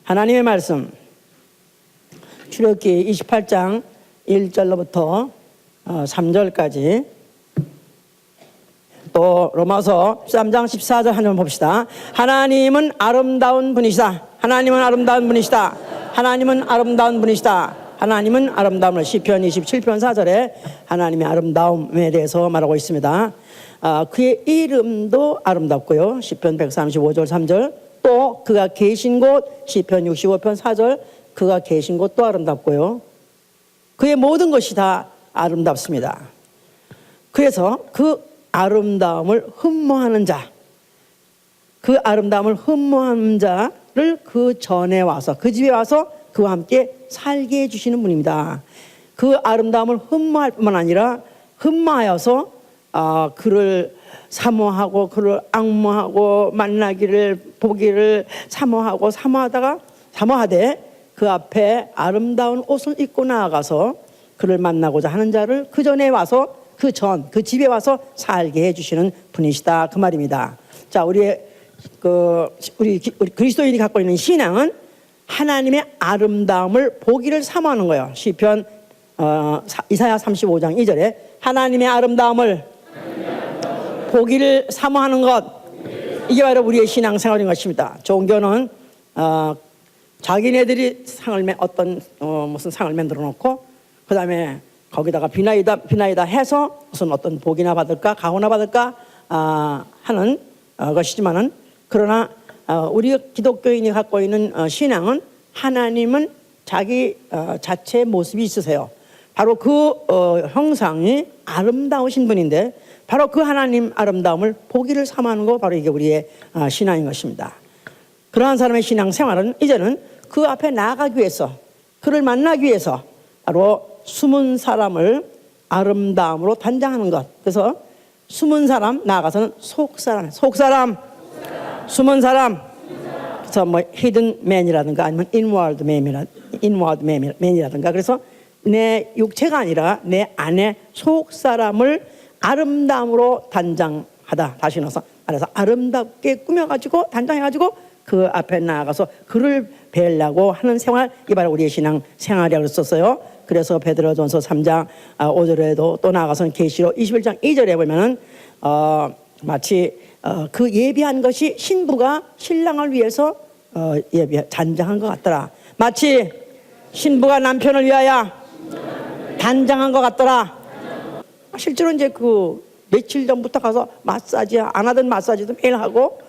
하나님의 말씀 출애굽기 28장 1절로부터 3절까지, 또 로마서 13장 14절 한 번 봅시다. 하나님은 아름다운 분이시다. 하나님은 아름다운 분이시다. 하나님은 아름다운 분이시다. 하나님은 아름다움을, 시편 27편 4절에 하나님의 아름다움에 대해서 말하고 있습니다. 그의 이름도 아름답고요, 시편 135절 3절, 또 그가 계신 곳, 시편 65편 4절, 그가 계신 곳도 아름답고요, 그의 모든 것이 다 아름답습니다. 그래서 그 아름다움을 흠모하는 자, 그 아름다움을 흠모하는 자를 그 전에 와서, 그 집에 와서 그와 함께 살게 해주시는 분입니다. 그 아름다움을 흠모할 뿐만 아니라 흠모하여서 그를 사모하고 그를 앙모하고 만나기를, 보기를 사모하고 사모하되 그 앞에 아름다운 옷을 입고 나아가서 그를 만나고자 하는 자를 그 전에 와서, 그 집에 와서 살게 해주시는 분이시다, 그 말입니다. 자, 우리 그리스도인이 갖고 있는 신앙은 하나님의 아름다움을 보기를 사모하는 거예요. 시편 이사야 35장 2절에 하나님의 아름다움을 보기를 사모하는 것, 이게 바로 우리의 신앙생활인 것입니다. 종교는 자기네들이 무슨 상을 만들어 놓고 그 다음에 거기다가 비나이다 해서 무슨 어떤 복이나 받을까, 가호나 받을까 하는 것이지만은, 그러나 우리 기독교인이 갖고 있는 신앙은 하나님은 자기 자체의 모습이 있으세요. 바로 그 형상이 아름다우신 분인데, 바로 그 하나님 아름다움을 보기를 사모하는 거, 바로 이게 우리의 신앙인 것입니다. 그러한 사람의 신앙생활은 이제는 그 앞에 나아가기 위해서, 그를 만나기 위해서 바로 숨은 사람을 아름다움으로 단장하는 것. 그래서 숨은 사람, 나아가서는 속사람, 숨은 사람. 그래서 뭐 히든 맨이라든가 아니면 인워드 맨이라든가, 그래서 내 육체가 아니라 내 안에 속사람을 아름다움으로 단장하다. 다시 말해서 아름답게 꾸며가지고 단장해가지고 그 앞에 나아가서 그를 뵈려고 하는 생활, 이 바로 우리의 신앙 생활이라고 썼어요. 그래서 베드로전서 3장 5절에도 또 나아가서는 계시록 21장 2절에 보면은 마치 그 예비한 것이 신부가 신랑을 위해서 단장한 것 같더라. 마치 신부가 남편을 위하여 단장한 것 같더라. 실제로 이제 그 며칠 전부터 가서 마사지, 안 하던 마사지도 매일 하고,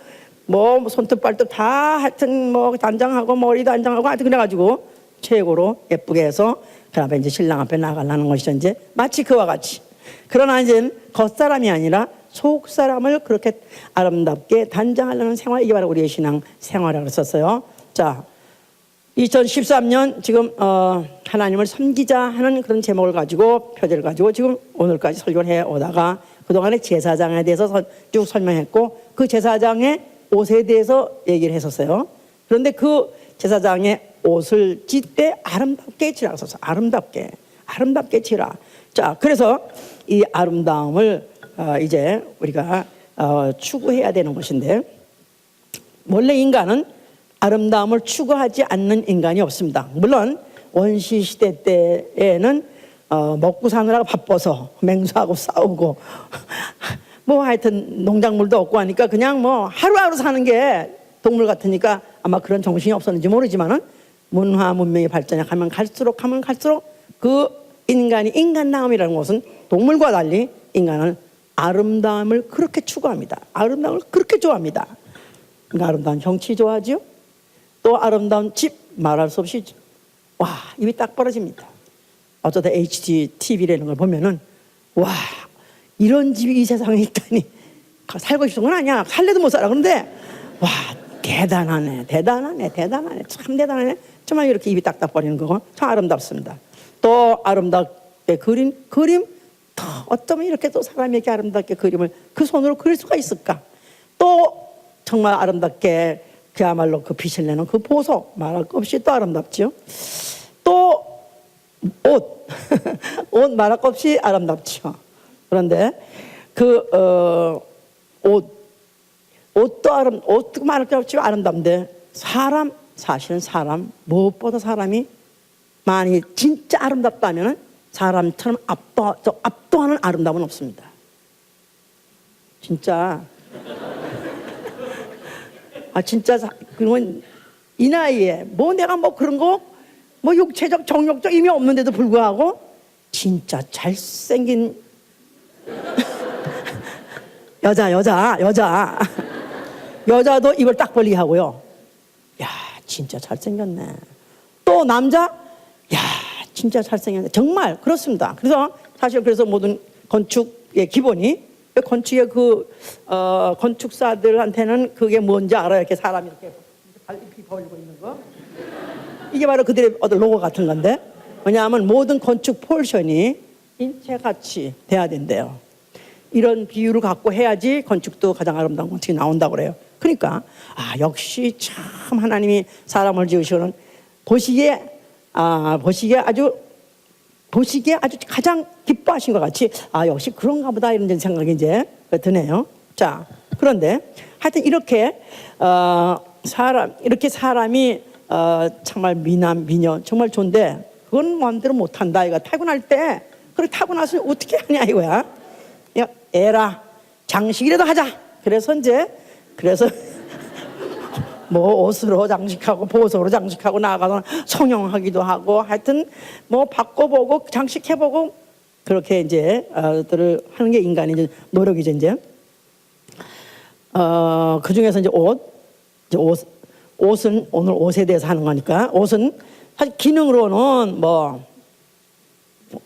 뭐 손톱 발톱 다 하여튼 뭐 단장하고 머리 단장하고 하여튼 그래가지고 최고로 예쁘게 해서 그 앞에 이제 신랑 앞에 나가려는 것이죠. 이제 마치 그와 같이. 그러나 이제 겉사람이 아니라 속사람을 그렇게 아름답게 단장하려는 생활, 이게 바로 우리의 신앙 생활이라고 썼어요. 자, 2013년 지금 하나님을 섬기자 하는 그런 제목을 가지고, 표제를 가지고 지금 오늘까지 설교를 해오다가 그동안에 제사장에 대해서 쭉 설명했고, 그 제사장의 옷에 대해서 얘기를 했었어요. 그런데 그 제사장의 옷을 찢 때 아름답게 치라고 썼어요. 아름답게 치라. 자, 그래서 이 아름다움을 이제 우리가 추구해야 되는 것인데, 원래 인간은 아름다움을 추구하지 않는 인간이 없습니다. 물론 원시 시대 때에는 먹고 사느라고 바빠서 맹수하고 싸우고 뭐 하여튼 농작물도 없고 하니까 그냥 뭐 하루하루 사는 게 동물 같으니까 아마 그런 정신이 없었는지 모르지만은, 문화 문명이 발전해 가면 갈수록 그 인간다움이라는 것은 동물과 달리 인간은 아름다움을 그렇게 추구합니다. 아름다움을 그렇게 좋아합니다. 그러니까 아름다운 형치 좋아하죠. 또 아름다운 집 말할 수 없이, 와, 입이 딱 벌어집니다. 어쩌다 HGTV라는 걸 보면은, 와, 이런 집이 이 세상에 있다니, 살고 싶은 건 아니야, 살래도 못 살아. 그런데 와, 대단하네, 참 대단하네. 정말 이렇게 입이 딱딱 벌리는 거 참 아름답습니다. 또 아름답게 그림, 또 어쩌면 이렇게 또 사람이 이렇게 아름답게 그림을 그 손으로 그릴 수가 있을까. 또 정말 아름답게 그야말로 그 빛을 내는 그 보석, 말할 것 없이 또 아름답죠. 또 옷 옷 말할 것 없이 아름답죠. 그런데 그 옷도 말할 것 없이 아름답은데, 사실은 사람 무엇보다 사람이 많이 진짜 아름답다면은 사람처럼 압도하는 아름다움은 없습니다. 진짜 진짜 그러면 이 나이에 뭐 내가 뭐 그런 거 뭐 육체적 정욕적 이미 없는데도 불구하고 진짜 잘생긴 여자도 입을 딱 벌리게 하고요. 야 진짜 잘생겼네. 또 남자 야 진짜 잘생겼네. 정말 그렇습니다. 그래서 사실 그래서 모든 건축의 기본이 건축의 건축사들한테는 그게 뭔지 알아요. 이렇게 사람이 이렇게 벌리고 있는 거. 이게 바로 그들의 어떤 로고 같은 건데, 왜냐하면 모든 건축 포션이 인체같이 돼야 된대요. 이런 비율을 갖고 해야지 건축도 가장 아름다운 건축이 나온다고 그래요. 그러니까 역시 참 하나님이 사람을 지으시는 보시기에 아주 가장 기뻐하신 것 같이 역시 그런가 보다 이런 생각이 이제 드네요. 자, 그런데 하여튼 이렇게 사람이 정말 미녀 정말 좋은데 그건 마음대로 못한다. 이거 타고날 때 그렇게 타고나서 어떻게 하냐 이거야. 야, 에라 장식이라도 하자. 그래서 뭐 옷으로 장식하고 보석으로 장식하고 나가서 성형하기도 하고 하여튼 뭐 바꿔보고 장식해보고 그렇게 이제 들을 하는 게 인간의 이제 노력이죠. 이제 그 중에서 이제 옷은 오늘 옷에 대해서 하는 거니까 옷은 사실 기능으로는 뭐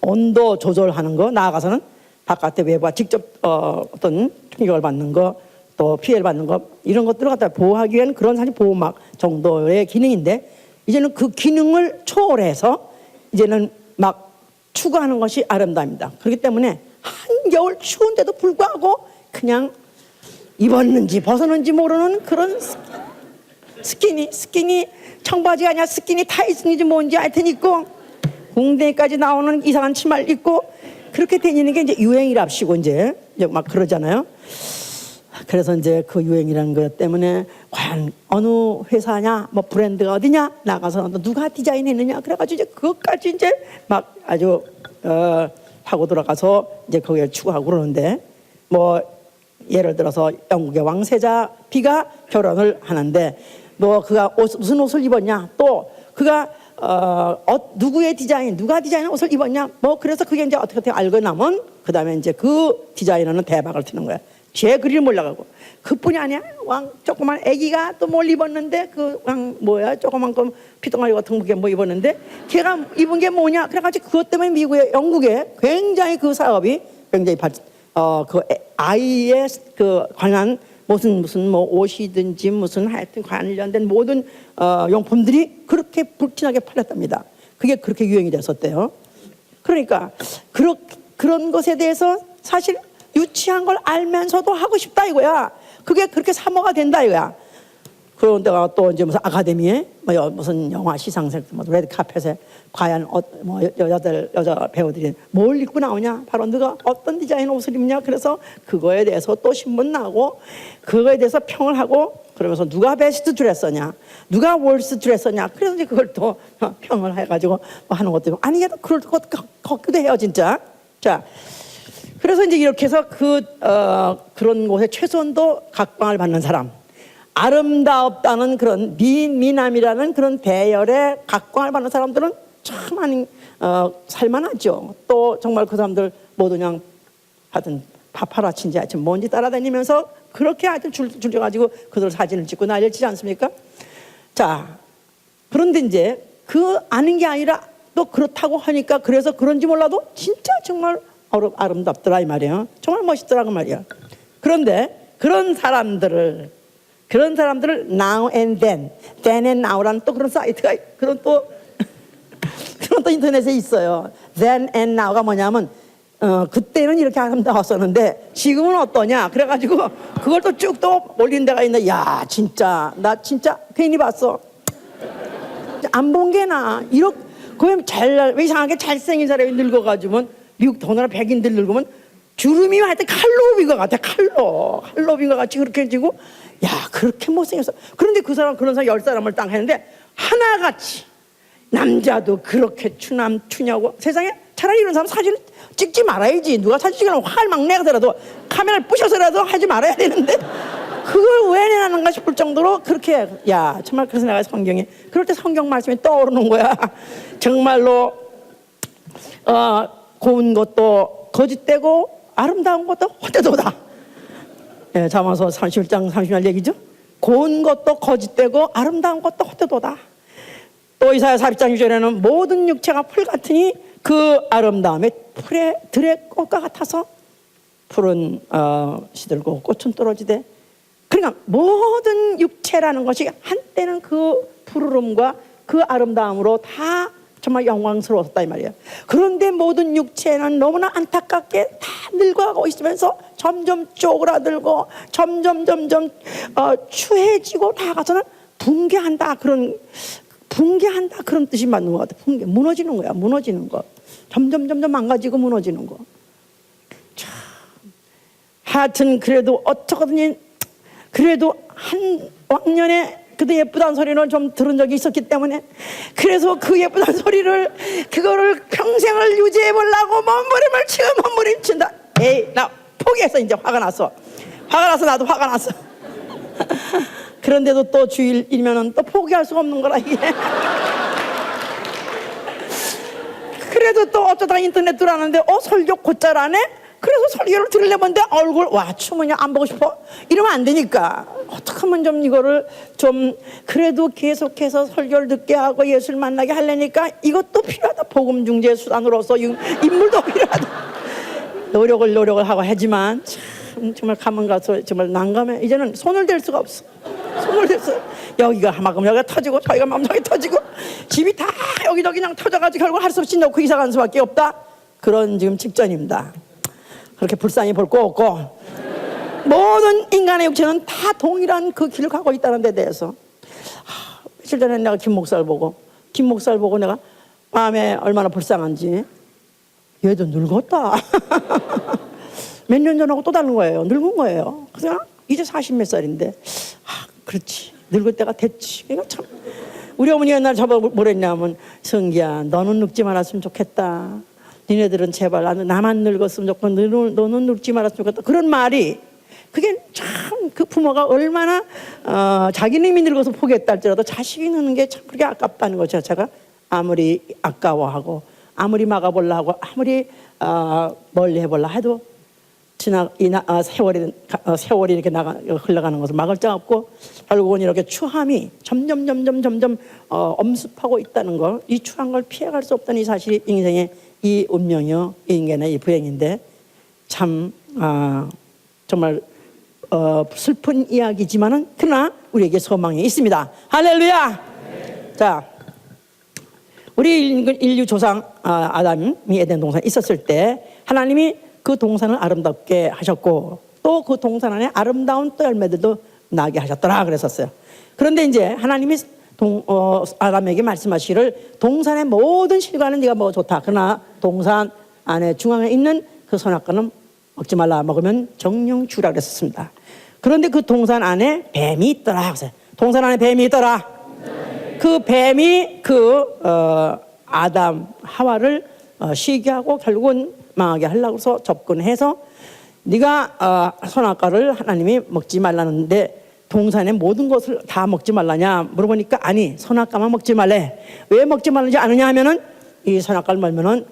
온도 조절하는 거 나아가서는 바깥의 외부와 직접 어떤 충격을 받는 거 또 피해를 받는 거 이런 것들을 갖다 보호하기 위한 그런 사실 보호막 정도의 기능인데 이제는 그 기능을 초월해서 이제는 막 추구하는 것이 아름다움입니다. 그렇기 때문에 한겨울 추운데도 불구하고 그냥 입었는지 벗었는지 모르는 그런 스키니 청바지가 아니라 스키니 타이슨인지 뭔지 하여튼 입고 궁뎅이까지 나오는 이상한 치마를 입고 그렇게 다니는 게 이제 유행이랍시고 이제 막 그러잖아요. 그래서 이제 그 유행이라는 것 때문에 과연 어느 회사냐, 뭐 브랜드가 어디냐 나가서 누가 디자인했느냐 그래가지고 이제 그것까지 이제 막 아주 하고 들어가서 이제 거기에 추구하고 그러는데 뭐 예를 들어서 영국의 왕세자 비가 결혼을 하는데 뭐 그가 무슨 옷을 입었냐 또 그가 누구의 디자인 누가 디자인 옷을 입었냐 뭐 그래서 그게 이제 어떻게 알고 나면 그 다음에 이제 그 디자이너는 대박을 트는 거야. 제 그림을 몰라가고 그뿐이 아니야. 왕 조그만 애기가 또 뭘 입었는데 그 왕 뭐야 조그만 그 피똥아리 같은 게 뭐 입었는데 걔가 입은 게 뭐냐 그래가지고 그것 때문에 미국의 영국에 굉장히 그 사업이 굉장히 그 아이의 그 관한 무슨 뭐 옷이든지 무슨 하여튼 관련된 모든 용품들이 그렇게 불티나게 팔렸답니다. 그게 그렇게 유행이 됐었대요. 그러니까 그런 것에 대해서 사실 유치한 걸 알면서도 하고 싶다 이거야. 그게 그렇게 사모가 된다 이거야. 그런데가 또 이제 무슨 아카데미에 뭐 무슨 영화 시상식 뭐 레드 카펫에 과연 뭐 여자 배우들이 뭘 입고 나오냐 바로 누가 어떤 디자인 옷을 입냐 그래서 그거에 대해서 또 신문 나고 그거에 대해서 평을 하고 그러면서 누가 베스트 드레서냐 누가 월스트 드레서냐 그래서 이제 그걸 또 평을 해가지고 뭐 하는 것도 아니 얘도 그럴 것 같기도 해요 진짜. 자 그래서 이제 이렇게 해서 그런 곳에 최소한도 각광을 받는 사람 아름답다는 그런 미남이라는 그런 대열에 각광을 받는 사람들은 참 많이 살만하죠. 또 정말 그 사람들 모두 그냥 하여튼 파파라치인지 하여튼 뭔지 따라다니면서 그렇게 하여튼 줄여가지고 그들 사진을 찍고 난리를 치지 않습니까? 자 그런데 이제 그 아는 게 아니라 또 그렇다고 하니까 그래서 그런지 몰라도 진짜 정말 아름답더라 이 말이에요. 정말 멋있더라고 말이야. 그런데 그런 사람들을 now and then and now라는 또 그런 사이트가 그런 또 인터넷에 있어요. then and now가 뭐냐면 그때는 이렇게 아름다웠었는데 지금은 어떠냐 그래가지고 그걸 또 쭉 또 올린 데가 있는데 야 진짜 나 진짜 괜히 봤어. 안 본 게 나. 왜 이상하게 잘생긴 사람이 늙어가지고 미국 더구나 백인들 늙으면 주름이 하여튼 칼로 빈 것 같아. 칼로 빈 것 같이 그렇게 지고, 야, 그렇게 못생겼어. 그런데 그 사람, 그런 사람 10사람을 딱 했는데 하나같이 남자도 그렇게 추냐고. 세상에 차라리 이런 사람 사진 찍지 말아야지. 누가 사진 찍으려면 화를 막 내더라도 카메라를 부셔서라도 하지 말아야 되는데 그걸 왜 내놨는가 싶을 정도로 그렇게, 야, 정말. 그래서 내가 성경에, 그럴 때 성경 말씀이 떠오르는 거야. 정말로 고운 것도 거짓되고 아름다운 것도 헛되도다. 예, 잠언서 31장 30절 얘기죠. 고운 것도 거짓되고 아름다운 것도 헛되도다. 또 이사야 40장 6절에는 모든 육체가 풀 같으니 그 아름다움에 들의 꽃과 같아서 풀은 시들고 꽃은 떨어지되. 그러니까 모든 육체라는 것이 한때는 그 푸르름과 그 아름다움으로 다 정말 영광스러웠다 이 말이에요. 그런데 모든 육체는 너무나 안타깝게 다 늙어가고 있으면서 점점 쪼그라들고 점점 추해지고 나아가서는 붕괴한다 그런 뜻이 맞는 것 같아. 무너지는 거야. 무너지는 거. 점점 망가지고 무너지는 거. 참. 하여튼 그래도 어떻게든 그래도 한 왕년에 그도 예쁘다는 소리는 좀 들은 적이 있었기 때문에, 그래서 그 예쁘다는 소리를 그거를 평생을 유지해 보려고 몸부림친다. 에이, 나 포기했어. 이제 화가 났어. 나도 화가 났어. 그런데도 또 주일이면은 또 포기할 수가 없는 거라 이게. 그래도 또 어쩌다가 인터넷 들어왔는데 설교 곧잘 안 해? 그래서 설교를 들으려는데 얼굴 추모냐 안 보고 싶어? 이러면 안 되니까 어떻게 하면 좀 이거를 좀 그래도 계속해서 설교를 듣게 하고 예수를 만나게 하려니까 이것도 필요하다. 복음 중재 수단으로서 인물도 필요하다. 노력을 하고 하지만 참 정말 가면 가서 정말 난감해. 이제는 손을 댈 수가 없어. 여기가 하마금 여기가 터지고 저기가 맘속이 터지고 집이 다 여기저기 그냥 터져가지고 결국 할 수 없이 놓고 이사 간 수밖에 없다. 그런 지금 직전입니다. 그렇게 불쌍히 볼 거 없고 모든 인간의 육체는 다 동일한 그 길을 가고 있다는 데 대해서 며칠 전에 내가 김 목사를 보고 내가 마음에 얼마나 불쌍한지, 얘도 늙었다. 몇 년 전하고 또 다른 거예요. 늙은 거예요. 그래서 이제 40몇 살인데 그렇지, 늙을 때가 됐지. 그러니까 참 우리 어머니 옛날 저보고 뭐랬냐면, 성기야 너는 늙지 말았으면 좋겠다. 니네들은 제발 나만 늙었으면 좋겠고 너는 늙지 말았으면 좋겠다. 그런 말이 그게 참 그 부모가 얼마나 자기는 이미 늙어서 포기했다 할지라도 자식이 늙는 게 참 그렇게 아깝다는 것 자체가 아무리 아까워하고 아무리 막아보려 하고 아무리 멀리 해보려 해도 세월이 이렇게 흘러가는 것을 막을 자 없고 결국은 이렇게 추함이 점점 엄습하고 있다는 걸, 이 추한 걸 피해갈 수 없다는 이 사실이 인생의 이 운명이요, 이 인간의 이 부행인데 참 정말 슬픈 이야기지만은 그러나 우리에게 소망이 있습니다. 할렐루야. 네. 자, 우리 인류 조상 아담이 에덴 동산에 있었을 때 하나님이 그 동산을 아름답게 하셨고 또 그 동산 안에 아름다운 또 열매들도 나게 하셨더라 그랬었어요. 그런데 이제 하나님이 아담에게 말씀하시기를 동산의 모든 실과는 네가 먹어 좋다. 그러나 동산 안에 중앙에 있는 그 선악과는 먹지 말라. 먹으면 정령 죽으라 그랬었습니다. 그런데 그 동산 안에 뱀이 있더라. 동산 안에 뱀이 있더라. 그 뱀이 아담 하와를 쉬게 하고 결국은 망하게 하려고 해서 접근해서 네가 선악과를 하나님이 먹지 말라는데 동산의 모든 것을 다 먹지 말라냐 물어보니까 아니, 선악과만 먹지 말래. 왜 먹지 말는지 아느냐 하면은 이 선악과를 먹으면은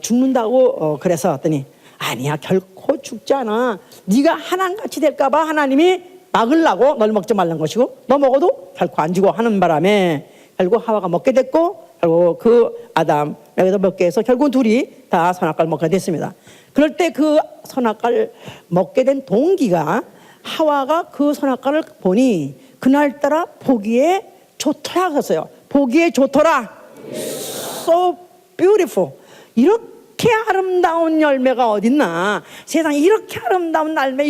죽는다고 그래서 했더니 아니야, 결코 죽지 않아. 네가 하나님같이 될까봐 하나님이 막으려고 널 먹지 말라는 것이고 너 먹어도 결코 안 죽어 하는 바람에 결국 하와가 먹게 됐고 결국 그 아담 여기서 먹게 해서 결국 둘이 다 선악과를 먹게 됐습니다. 그럴 때 그 선악과를 먹게 된 동기가 하와가 그 선악과를 보니 그날따라 보기에 좋더라 그랬어요. 보기에 좋더라. So beautiful. 이렇게 아름다운 열매가 어딨나. 세상에 이렇게 아름다운 열매,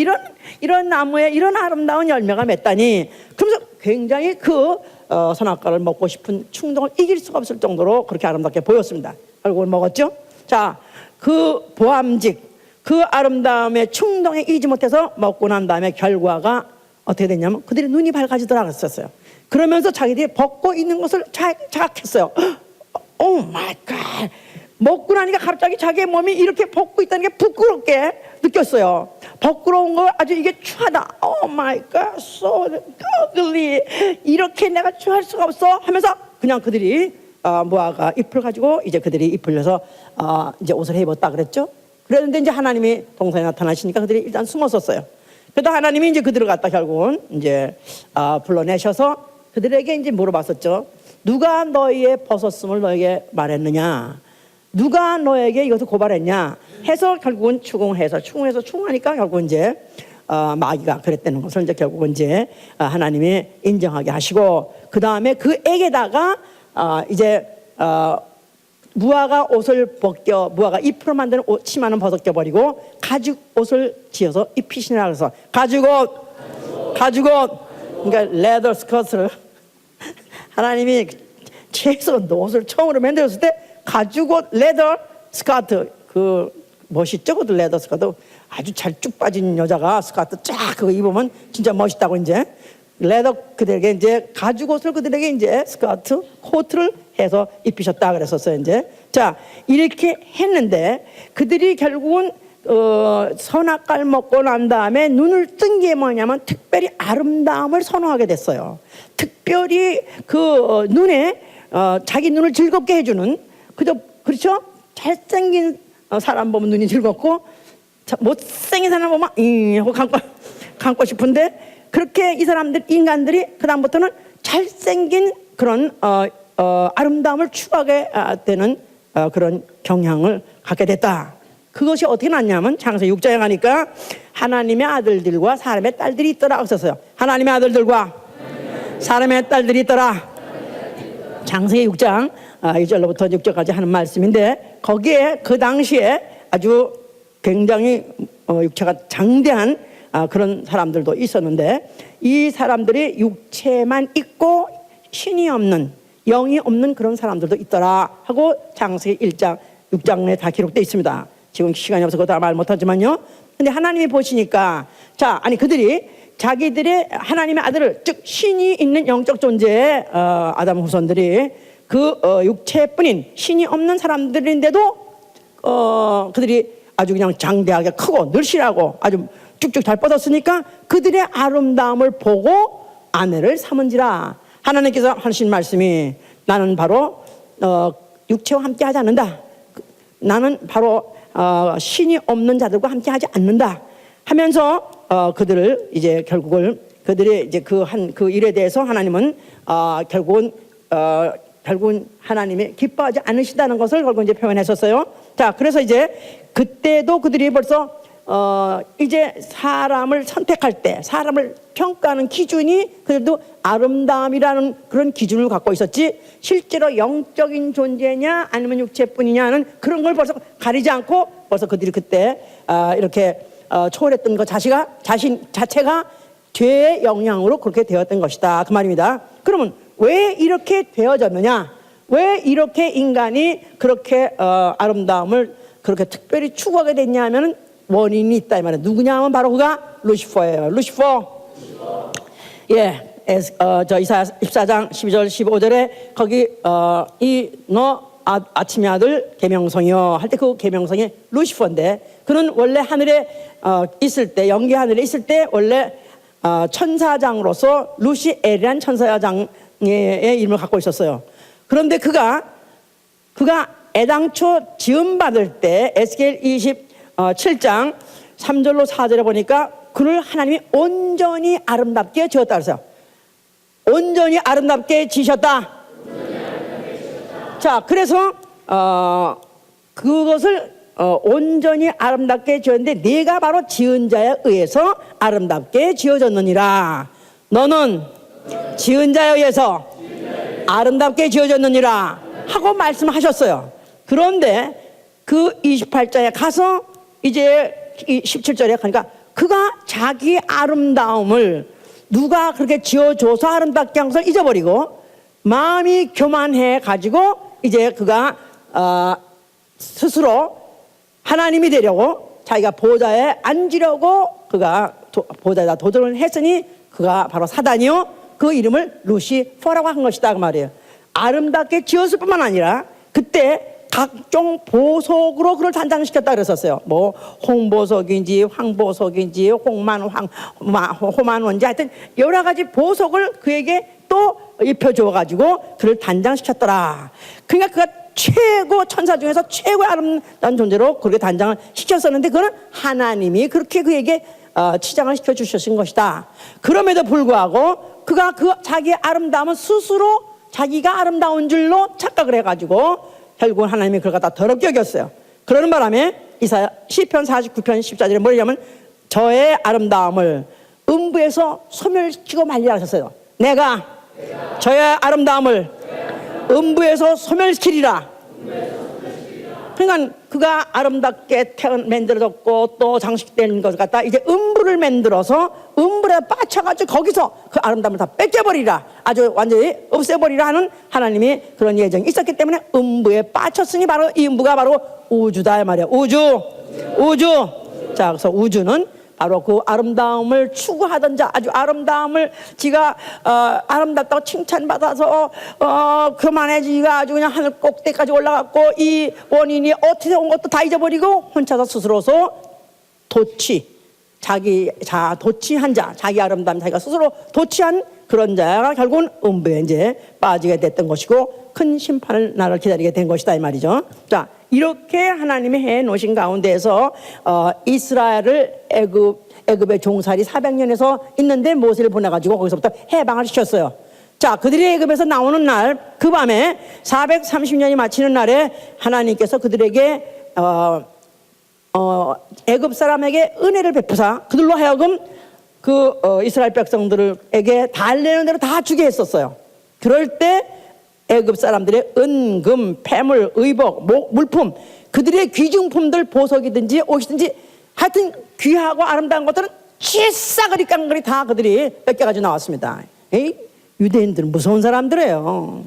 이런 나무에 이런 아름다운 열매가 맺다니. 그러면서 굉장히 그 선악과를 먹고 싶은 충동을 이길 수가 없을 정도로 그렇게 아름답게 보였습니다. 결국은 먹었죠. 자, 그 보암직, 그 아름다움에 충동에 이기지 못해서 먹고 난 다음에 결과가 어떻게 됐냐면 그들이 눈이 밝아지더라고요. 그러면서 자기들이 벗고 있는 것을 자각했어요. 오 마이 갓. 먹고 나니까 갑자기 자기의 몸이 이렇게 벗고 있다는 게 부끄럽게 느꼈어요. 부끄러운 거 아주 이게 추하다. 오 마이 갓, so ugly. 이렇게 내가 추할 수가 없어 하면서 그냥 그들이 무화과 잎을 가지고 이제 그들이 잎을 내서 이제 옷을 해입었다 그랬죠. 그랬는데 이제 하나님이 동산에 나타나시니까 그들이 일단 숨었었어요. 그래도 하나님이 이제 그들을 갖다 결국은 이제 불러내셔서 그들에게 이제 물어봤었죠. 누가 너희의 벗었음을 너에게 말했느냐? 누가 너에게 이것을 고발했냐? 해서 결국은 추궁해서 추궁하니까 결국은 이제 마귀가 그랬다는 것을 이제 결국은 이제 하나님이 인정하게 하시고 그 다음에 그에게다가 이제 무화과 옷을 무화과 잎으로 만드는 치마는 벗겨 버리고 가죽 옷을 지어서 입히시라 그래서 가죽 옷 그러니까 레더 스커트를 하나님이 최소 옷을 처음으로 만들었을 때 가죽 옷 레더 스커트 그 멋있죠? 그 레더 스커트 아주 잘 쭉 빠진 여자가 스커트 쫙 그거 입으면 진짜 멋있다고 이제 레더 그들에게 이제 가죽 옷을 그들에게 이제 스커트 코트를 해서 입히셨다 그랬었어요. 이제 자 이렇게 했는데 그들이 결국은 선악과를 먹고 난 다음에 눈을 뜬 게 뭐냐면 특별히 아름다움을 선호하게 됐어요. 특별히 그 눈에 자기 눈을 즐겁게 해주는 그렇죠? 잘생긴 사람 보면 눈이 즐겁고 못생긴 사람 보면 하고 감고 싶은데 그렇게 이 사람들 인간들이 그 다음부터는 잘생긴 그런 아름다움을 추구하게 되는 그런 경향을 갖게 됐다. 그것이 어떻게 났냐면 창세기 6장에 가니까 하나님의 아들들과 사람의 딸들이 있더라 했었어요. 하나님의 아들들과 사람의 딸들이 있더라. 창세기 6장 1절로부터 6절까지 하는 말씀인데 거기에 그 당시에 아주 굉장히 육체가 장대한 그런 사람들도 있었는데 이 사람들이 육체만 있고 신이 없는 영이 없는 그런 사람들도 있더라 하고 창세기 1장 6장에 다 기록되어 있습니다. 지금 시간이 없어서 그거 다 말 못하지만요. 근데 하나님이 보시니까 그들이 자기들의 하나님의 아들을 즉 신이 있는 영적 존재의 아담 후손들이 그 육체뿐인 신이 없는 사람들인데도 그들이 아주 그냥 장대하게 크고 늘씬하고 아주 쭉쭉 잘 뻗었으니까 그들의 아름다움을 보고 아내를 삼은지라. 하나님께서 하신 말씀이 나는 바로 육체와 함께 하지 않는다. 나는 바로 신이 없는 자들과 함께 하지 않는다 하면서 그들을 이제 그들이 이제 그 일에 대해서 하나님은 결국은 하나님이 기뻐하지 않으시다는 것을 결국 이제 표현했었어요. 자, 그래서 이제 그때도 그들이 벌써 이제 사람을 선택할 때 사람을 평가하는 기준이 그래도 아름다움이라는 그런 기준을 갖고 있었지 실제로 영적인 존재냐 아니면 육체뿐이냐는 그런 걸 벌써 가리지 않고 벌써 그들이 그때 이렇게 초월했던 것 자신 자체가 죄의 영향으로 그렇게 되었던 것이다 그 말입니다. 그러면 왜 이렇게 되어졌느냐? 왜 이렇게 인간이 그렇게 아름다움을 그렇게 특별히 추구하게 됐냐 하면은 원인이 있다 이 말이에요. 누구냐 하면 바로 그가 루시퍼예요. 루시퍼. 예, 저 이사야 14장 12절 15절에 거기 너 아침의 아들 계명성이요 할 때 그 계명성이 루시퍼인데 그는 원래 하늘에 있을 때 영계 하늘에 있을 때 원래 천사장으로서 루시엘이란 천사장의 이름을 갖고 있었어요. 그런데 그가 애당초 지음받을 때 에스겔 27장 3절로 4절에 보니까 그를 하나님이 온전히 아름답게 지었다 그랬어요. 온전히 아름답게 지셨다. 자, 그래서 그것을 온전히 아름답게 지었는데 네가 바로 지은 자에 의해서 아름답게 지어졌느니라. 너는 지은 자에 의해서 아름답게 지어졌느니라 하고 말씀하셨어요. 그런데 그 28장에 가서 이제 17절에 가니까 그가 자기 아름다움을 누가 그렇게 지어줘서 아름답게 한 것을 잊어버리고 마음이 교만해 가지고 이제 그가 스스로 하나님이 되려고 자기가 보좌에 앉으려고 그가 보좌에다 도전을 했으니 그가 바로 사단이요, 그 이름을 루시퍼라고 한 것이다 그 말이에요. 아름답게 지었을 뿐만 아니라 그때 각종 보석으로 그를 단장시켰다 그랬었어요. 뭐 홍보석인지 황보석인지 호만원지 하여튼 여러 가지 보석을 그에게 또 입혀줘 가지고 그를 단장시켰더라. 그러니까 그가 최고 천사 중에서 최고의 아름다운 존재로 그렇게 단장을 시켰었는데 그거는 하나님이 그렇게 그에게 치장을 시켜 주셨은 것이다. 그럼에도 불구하고 그가 그 자기의 아름다움은 스스로 자기가 아름다운 줄로 착각을 해가지고 결국은 하나님이 그걸 갖다 더럽게 여겼어요. 그러는 바람에 이사야 시편 49편 14절에 뭐냐면 저의 아름다움을 음부에서 소멸시키고 말리라 하셨어요. 내가 저의 아름다움을 음부에서 소멸시키리라. 그러니까 그가 아름답게 만들어졌고 또 장식된 것 같다. 이제 음부를 만들어서 음부에 빠쳐가지고 거기서 그 아름다움을 다 뺏겨버리라. 아주 완전히 없애버리라 하는 하나님이 그런 예정이 있었기 때문에 음부에 빠쳤으니 바로 이 음부가 바로 우주다 말이야. 우주. 자, 그래서 우주는 바로 그 아름다움을 추구하던 자, 아주 아름다움을 지가 아름답다고 칭찬받아서 그만해지가 아주 그냥 하늘 꼭대기까지 올라갔고 이 원인이 어떻게 온 것도 다 잊어버리고 혼자서 스스로서 도취한 자, 자기 아름다움 자기가 스스로 도취한 그런 자가 결국은 음부에 이제 빠지게 됐던 것이고 큰 심판을 나를 기다리게 된 것이다 이 말이죠. 자, 이렇게 하나님이 해 놓으신 가운데에서 이스라엘을 애굽의 종살이 400년에서 있는데 모세를 보내가지고 거기서부터 해방을 시켰어요. 자, 그들이 애굽에서 나오는 날 그 밤에 430년이 마치는 날에 하나님께서 그들에게 애굽 사람에게 은혜를 베푸사 그들로 하여금 이스라엘 백성들에게 달래는 대로 다 주게 했었어요. 그럴 때 애굽 사람들의 은금, 패물, 의복, 물품, 그들의 귀중품들, 보석이든지 옷이든지 하여튼 귀하고 아름다운 것들은 치싸그리 깡그리 다 그들이 뺏겨가지고 나왔습니다. 에이, 유대인들은 무서운 사람들이에요.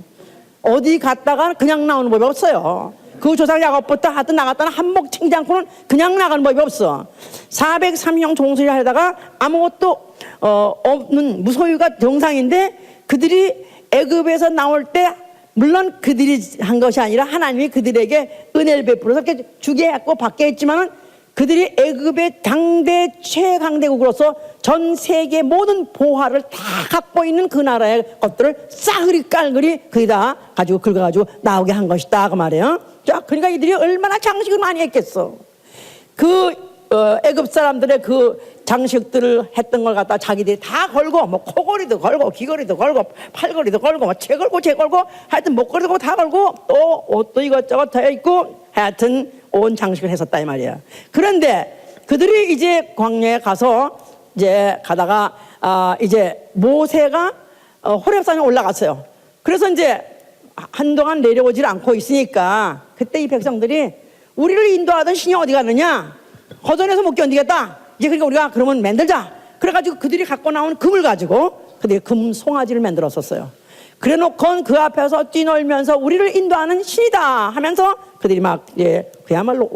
어디 갔다가 그냥 나오는 법이 없어요. 그 조상 야곱부터 하여튼 나갔다가 한몫 챙기지 않고는 그냥 나가는 법이 없어. 430년 종소리 하다가 아무것도 없는 무소유가 정상인데 그들이 애굽에서 나올 때 물론 그들이 한 것이 아니라 하나님이 그들에게 은혜를 베풀어서 이렇게 주게 했고 받게 했지만은 그들이 애굽의 당대 최강대국으로서 전 세계 모든 보화를 다 갖고 있는 그 나라의 것들을 싸그리 깔그리 거기다 가지고 긁어가지고 나오게 한 것이다 그 말이에요. 자, 그러니까 이들이 얼마나 장식을 많이 했겠어. 애굽 사람들의 그 장식들을 했던 걸 갖다 자기들이 다 걸고 뭐 코걸이도 걸고 귀걸이도 걸고 팔걸이도 걸고 뭐 채 걸고 하여튼 목걸이도 걸고 다 걸고 또 옷도 이것저것 되어 있고 하여튼 온 장식을 했었다 이 말이야. 그런데 그들이 이제 광야에 가서 이제 가다가 이제 모세가 호렙산에 올라갔어요. 그래서 이제 한동안 내려오질 않고 있으니까 그때 이 백성들이 우리를 인도하던 신이 어디 갔느냐? 허전해서 못 견디겠다. 이제 그러니까 우리가 그러면 만들자. 그래가지고 그들이 갖고 나온 금을 가지고 그들이 금 송아지를 만들었었어요. 그래놓고 그 앞에서 뛰놀면서 우리를 인도하는 신이다 하면서 그들이 막 그야말로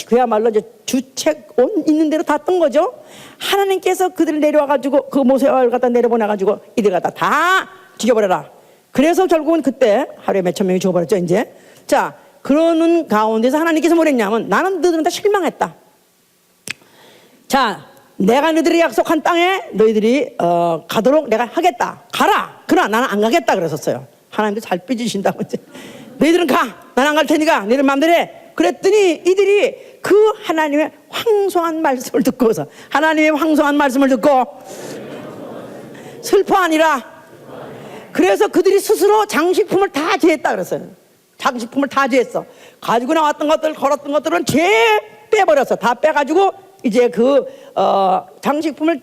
그야말로 이제 주책 있는 대로 다 뜬 거죠. 하나님께서 그들을 내려와가지고 그 모세를 갖다 내려보내가지고 이들 갖다 다 죽여버려라. 그래서 결국은 그때 하루에 몇천 명이 죽어버렸죠 이제. 자, 그러는 가운데서 하나님께서 뭐랬냐면 나는 너희들은 다 실망했다. 자, 내가 너희들이 약속한 땅에 너희들이 가도록 내가 하겠다. 가라. 그러나 나는 안 가겠다 그랬었어요. 하나님도 잘 삐지신다고 이제. 너희들은 가. 나는 안 갈 테니까 너희들 마음대로 해. 그랬더니 이들이 그 하나님의 황송한 말씀을 듣고서 하나님의 황송한 말씀을 듣고 슬퍼하니라. 그래서 그들이 스스로 장식품을 다 제했다 그랬어요. 장식품을 다 제했어. 가지고 나왔던 것들, 걸었던 것들은 빼버렸어. 다 빼가지고 이제 장식품을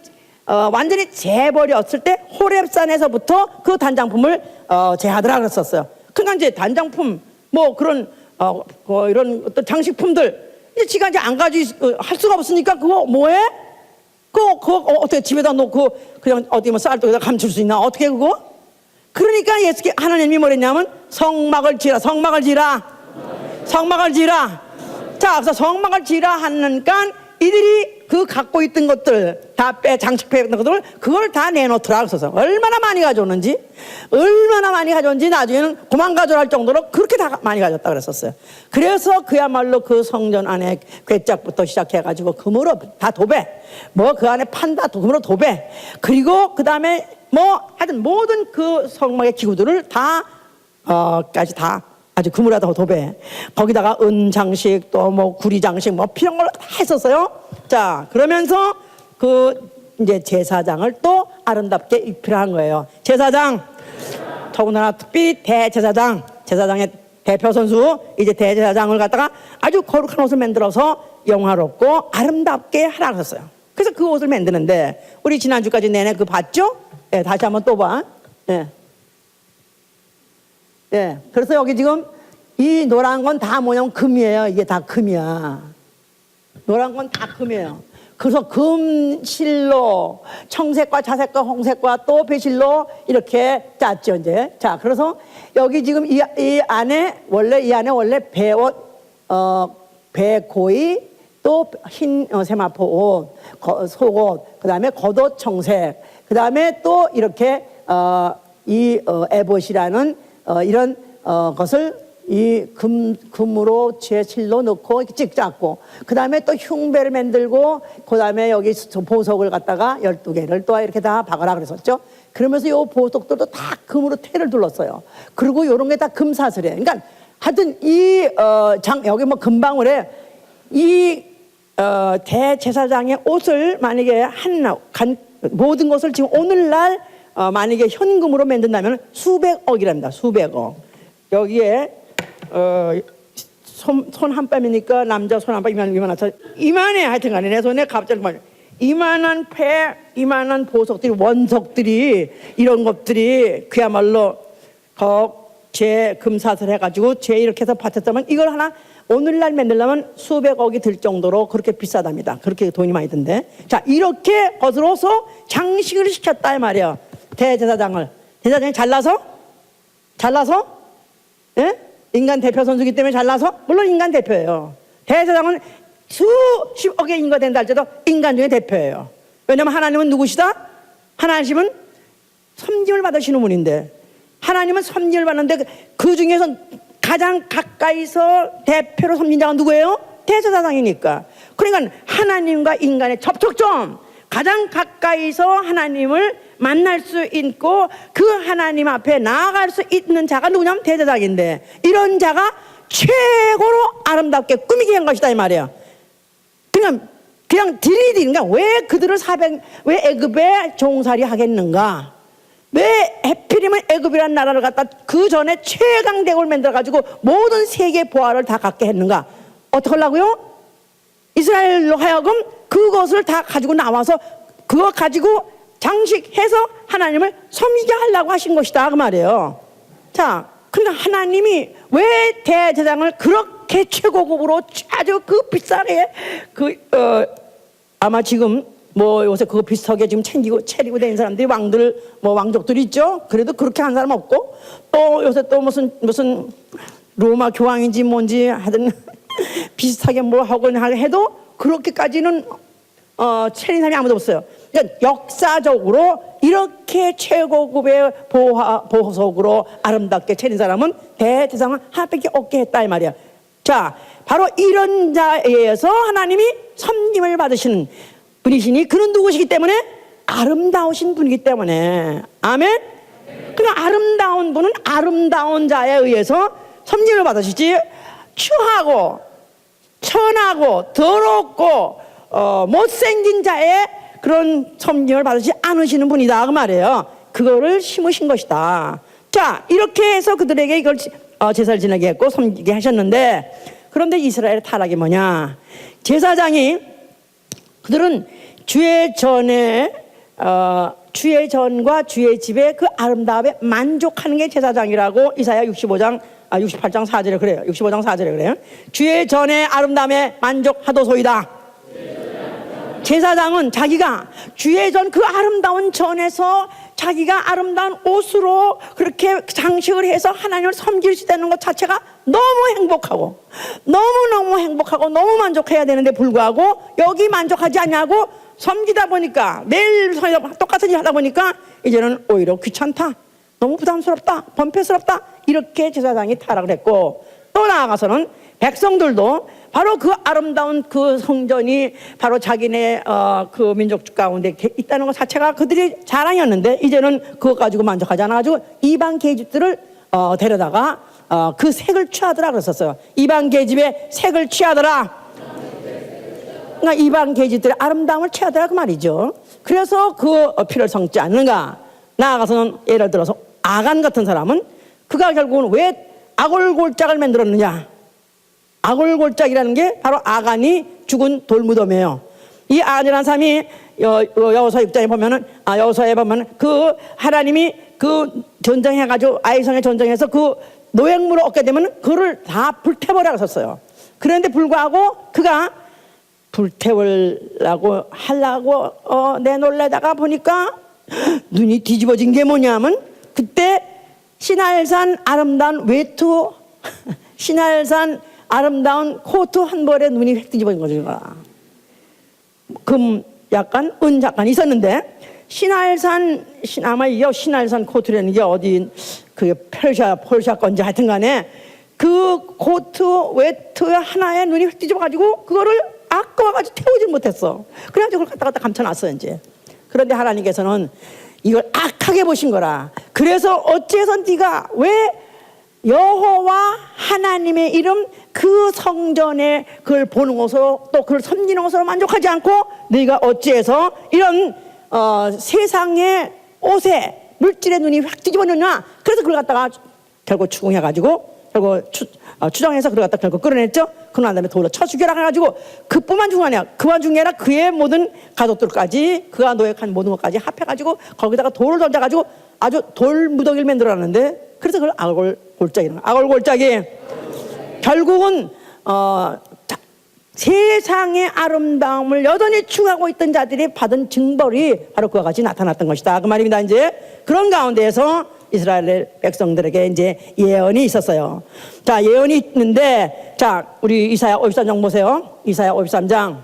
완전히 재버렸을 때 호렙산에서부터 그 단장품을 제하더라 그랬었어요. 그러니까 이제 단장품 뭐 그런 이런 어떤 장식품들 이제 지가 이제 안 가지고 할 수가 없으니까 그거 뭐해? 그거 어떻게 집에다 놓고 그냥 어디 뭐 쌀떡에다 감출 수 있나? 어떻게 그거? 그러니까 하나님이 뭐랬냐면 성막을 지라. 자, 그래서 성막을 지으라 하니까 이들이 그 갖고 있던 것들 다 장식해 있던 것들을 그걸 다 내놓더라. 그래서 얼마나 많이 가져오는지 나중에는 그만 가져올 할 정도로 그렇게 다 많이 가졌다 그랬었어요. 그래서 그야말로 그 성전 안에 괴짝부터 시작해가지고 금으로 다 도배, 뭐 그 안에 판다 금으로 도배, 그리고 그 다음에 뭐 하여튼 모든 그 성막의 기구들을 까지 다 아주 금으로 다 도배, 거기다가 은 장식 또 뭐 구리 장식 뭐 필요한 걸 다 했었어요. 자, 그러면서 그 이제 제사장을 또 아름답게 입히한 거예요. 제사장, 더군다나 특히 대제사장, 제사장의 대표 선수, 이제 대제사장을 갖다가 아주 거룩한 옷을 만들어서 영화롭고 아름답게 하라 그랬어요. 그래서 그 옷을 만드는데 우리 지난주까지 내내 그 봤죠? 예, 다시 한번 또 봐. 예. 예, 그래서 여기 지금 이 노란 건 다 뭐냐면 금이에요. 이게 다 금이야. 노란 건 다 금이에요. 그래서 금실로 청색과 자색과 홍색과 또 배실로 이렇게 짰죠, 이제. 자, 그래서 여기 지금 이 안에 원래 배옷, 배고이, 또 흰 세마포 옷, 속옷, 그 다음에 겉옷 청색, 그 다음에 또 이렇게 에봇이라는 이런 것을 이 금으로 제실로 넣고 이렇게 짰고, 그 다음에 또 흉배를 만들고, 그 다음에 여기 보석을 갖다가 12개를 또 이렇게 다 박아라 그랬었죠. 그러면서 요 보석들도 다 금으로 태를 둘렀어요. 그리고 요런 게 다 금사슬이에요. 그러니까 하여튼 여기 뭐 금방울에 대제사장의 옷을 만약에 모든 것을 지금 오늘날 만약에 현금으로 만든다면 수백억이랍니다. 수백억. 여기에 손 한 뺨이니까 남자 손 한 뺨 이만해. 하여튼 간에 내 손에 갑자기 이만한 이만한 보석들이, 원석들이, 이런 것들이 그야말로 제 금사슬 해가지고 제 이렇게 해서 받쳤다면 이걸 하나 오늘날 만들려면 수백억이 들 정도로 그렇게 비싸답니다. 그렇게 돈이 많이 든대. 자, 이렇게 거스러서 장식을 시켰다 이 말이야. 대제사장이 잘나서 예? 인간 대표 선수기 때문에 잘나서, 물론 인간 대표예요. 대제사장은 수십억의 인구가 된다 할지라도 인간 중에 대표예요. 왜냐하면 하나님은 누구시다? 하나님은 섬김을 받으시는 분인데, 하나님은 섬김을 받는데 그 중에서 가장 가까이서 대표로 섬긴 자가 누구예요? 대제사장이니까. 그러니까 하나님과 인간의 접촉점, 가장 가까이서 하나님을 만날 수 있고 그 하나님 앞에 나아갈 수 있는 자가 누구냐면 대제사장인데, 이런 자가 최고로 아름답게 꾸미게 한 것이다 이 말이에요. 그냥 그러니까 왜 그들을 왜 애굽에 종살이 하겠는가? 왜 해필이면 애굽이라는 나라를 갖다 그 전에 최강대국을 만들어가지고 모든 세계 보화를 다 갖게 했는가? 어떻게 하려고요? 이스라엘로 하여금 그것을 다 가지고 나와서 그거 가지고 장식해서 하나님을 섬기게 하려고 하신 것이다 그 말이에요. 자, 그러니까 하나님이 왜 대제사장을 그렇게 최고급으로 아주 그 비싸게 아마 지금 뭐 요새 그거 비슷하게 지금 차리고 다니는 사람들이 왕족들이 있죠. 그래도 그렇게 한 사람 없고, 또 요새 또 무슨 로마 교황인지 뭔지 하여튼 비슷하게 뭐 하곤 해도 그렇게까지는 차린 사람이 아무도 없어요. 그러니까 역사적으로 이렇게 최고급의 보석으로 아름답게 차린 사람은 대제사장은 하나밖에 없게 했다 이 말이야. 자, 바로 이런 자에 의해서 하나님이 섬김을 받으시는 분이시니 그는 누구시기 때문에? 아름다우신 분이기 때문에. 아멘? 그러니까 아름다운 분은 아름다운 자에 의해서 섬김을 받으시지, 추하고 천하고 더럽고 못생긴 자의 그런 섬김을 받으시 않으시는 분이다 그 말이에요. 그거를 심으신 것이다. 자, 이렇게 해서 그들에게 이걸 제사를 지내게 했고 섬기게 하셨는데, 그런데 이스라엘의 타락이 뭐냐? 제사장이 그들은 주의 전과 주의 집에 그 아름다움에 만족하는 게 제사장이라고 이사야 68장 4절에 그래요. 65장 4절에 그래요. 주의 전의 아름다움에 만족하도소이다. 제사장은 자기가 주의 전 그 아름다운 전에서 자기가 아름다운 옷으로 그렇게 장식을 해서 하나님을 섬길 수 있다는 것 자체가 너무 행복하고 너무너무 행복하고 너무 만족해야 되는데 불구하고 여기 만족하지 않냐고 섬기다 보니까 매일 똑같은 일 하다 보니까 이제는 오히려 귀찮다, 너무 부담스럽다, 번패스럽다, 이렇게 제사장이 타락을 했고, 또 나아가서는 백성들도 바로 그 아름다운 그 성전이 바로 자기네 그 민족 가운데 있다는 것 자체가 그들이 자랑이었는데, 이제는 그것 가지고 만족하지 않아가지고 이방 계집들을 데려다가 그 색을 취하더라 그랬었어요. 이방 계집의 색을 취하더라. 그러니까 이방 계집들의 아름다움을 취하더라 그 말이죠. 그래서 그 피를 성지 않는가. 나아가서는 예를 들어서 아간 같은 사람은 그가 결국은 왜 아골골짝을 만들었느냐. 아골골짝이라는 게 바로 아간이 죽은 돌무덤이에요. 이 아간이라는 사람이 여호수아 6장에 보면은, 여호수아에 보면은 그 하나님이 그 전쟁해가지고 아이성에 전쟁해서 그 노획물을 얻게 되면 그를 다 불태버려 하셨어요. 그런데 불구하고 그가 불태우려고 하려고 내놓으려다가 보니까 눈이 뒤집어진 게 뭐냐면, 그때 신할산 아름다운 외투, 신할산 아름다운 코트 한 벌에 눈이 획 뒤집어진 거죠. 금 약간, 은 약간 있었는데, 아마 이게 신할산 코트라는 게 어디, 그게 폴샤 건지 하여튼 간에 그 코트, 외투 하나에 눈이 획 뒤집어가지고 그거를 아까워가지고 태우질 못했어. 그래가지고 그걸 갖다 감춰놨어, 이제. 그런데 하나님께서는 이걸 악하게 보신 거라. 그래서 어찌해서 네가 왜 여호와 하나님의 이름 그 성전에 그걸 보는 것으로 또 그걸 섬기는 것으로 만족하지 않고 네가 어찌해서 이런 세상의 옷에 물질의 눈이 확 뒤집어졌냐. 그래서 그걸 갖다가 결국 추궁해가지고 결국 추정해서 그걸 갖다 결국 끌어냈죠. 그러고 다음에 돌로 쳐 죽여라 해가지고 그뿐만 중요 아니야. 그만 중요 아니라 그의 모든 가족들까지 그가 노획한 모든 것까지 합해가지고 거기다가 돌을 던져가지고 아주 돌무더기를 만들어놨는데, 그래서 그걸 아골골짝이라는 거야. 아골골짝이 결국은 세상의 아름다움을 여전히 추구하고 있던 자들이 받은 징벌이 바로 그와 같이 나타났던 것이다 그 말입니다. 이제 그런 가운데에서 이스라엘 백성들에게 이제 예언이 있었어요. 자, 예언이 있는데, 자, 우리 이사야 53장 보세요. 이사야 53장.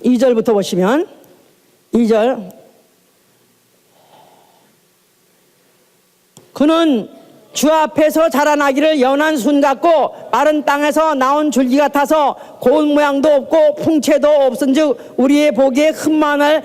이 절부터 보시면, 2절. 그는 주 앞에서 자라나기를 연한 순 같고 마른 땅에서 나온 줄기 같아서 고운 모양도 없고 풍채도 없은즉 우리의 보기에 흠만할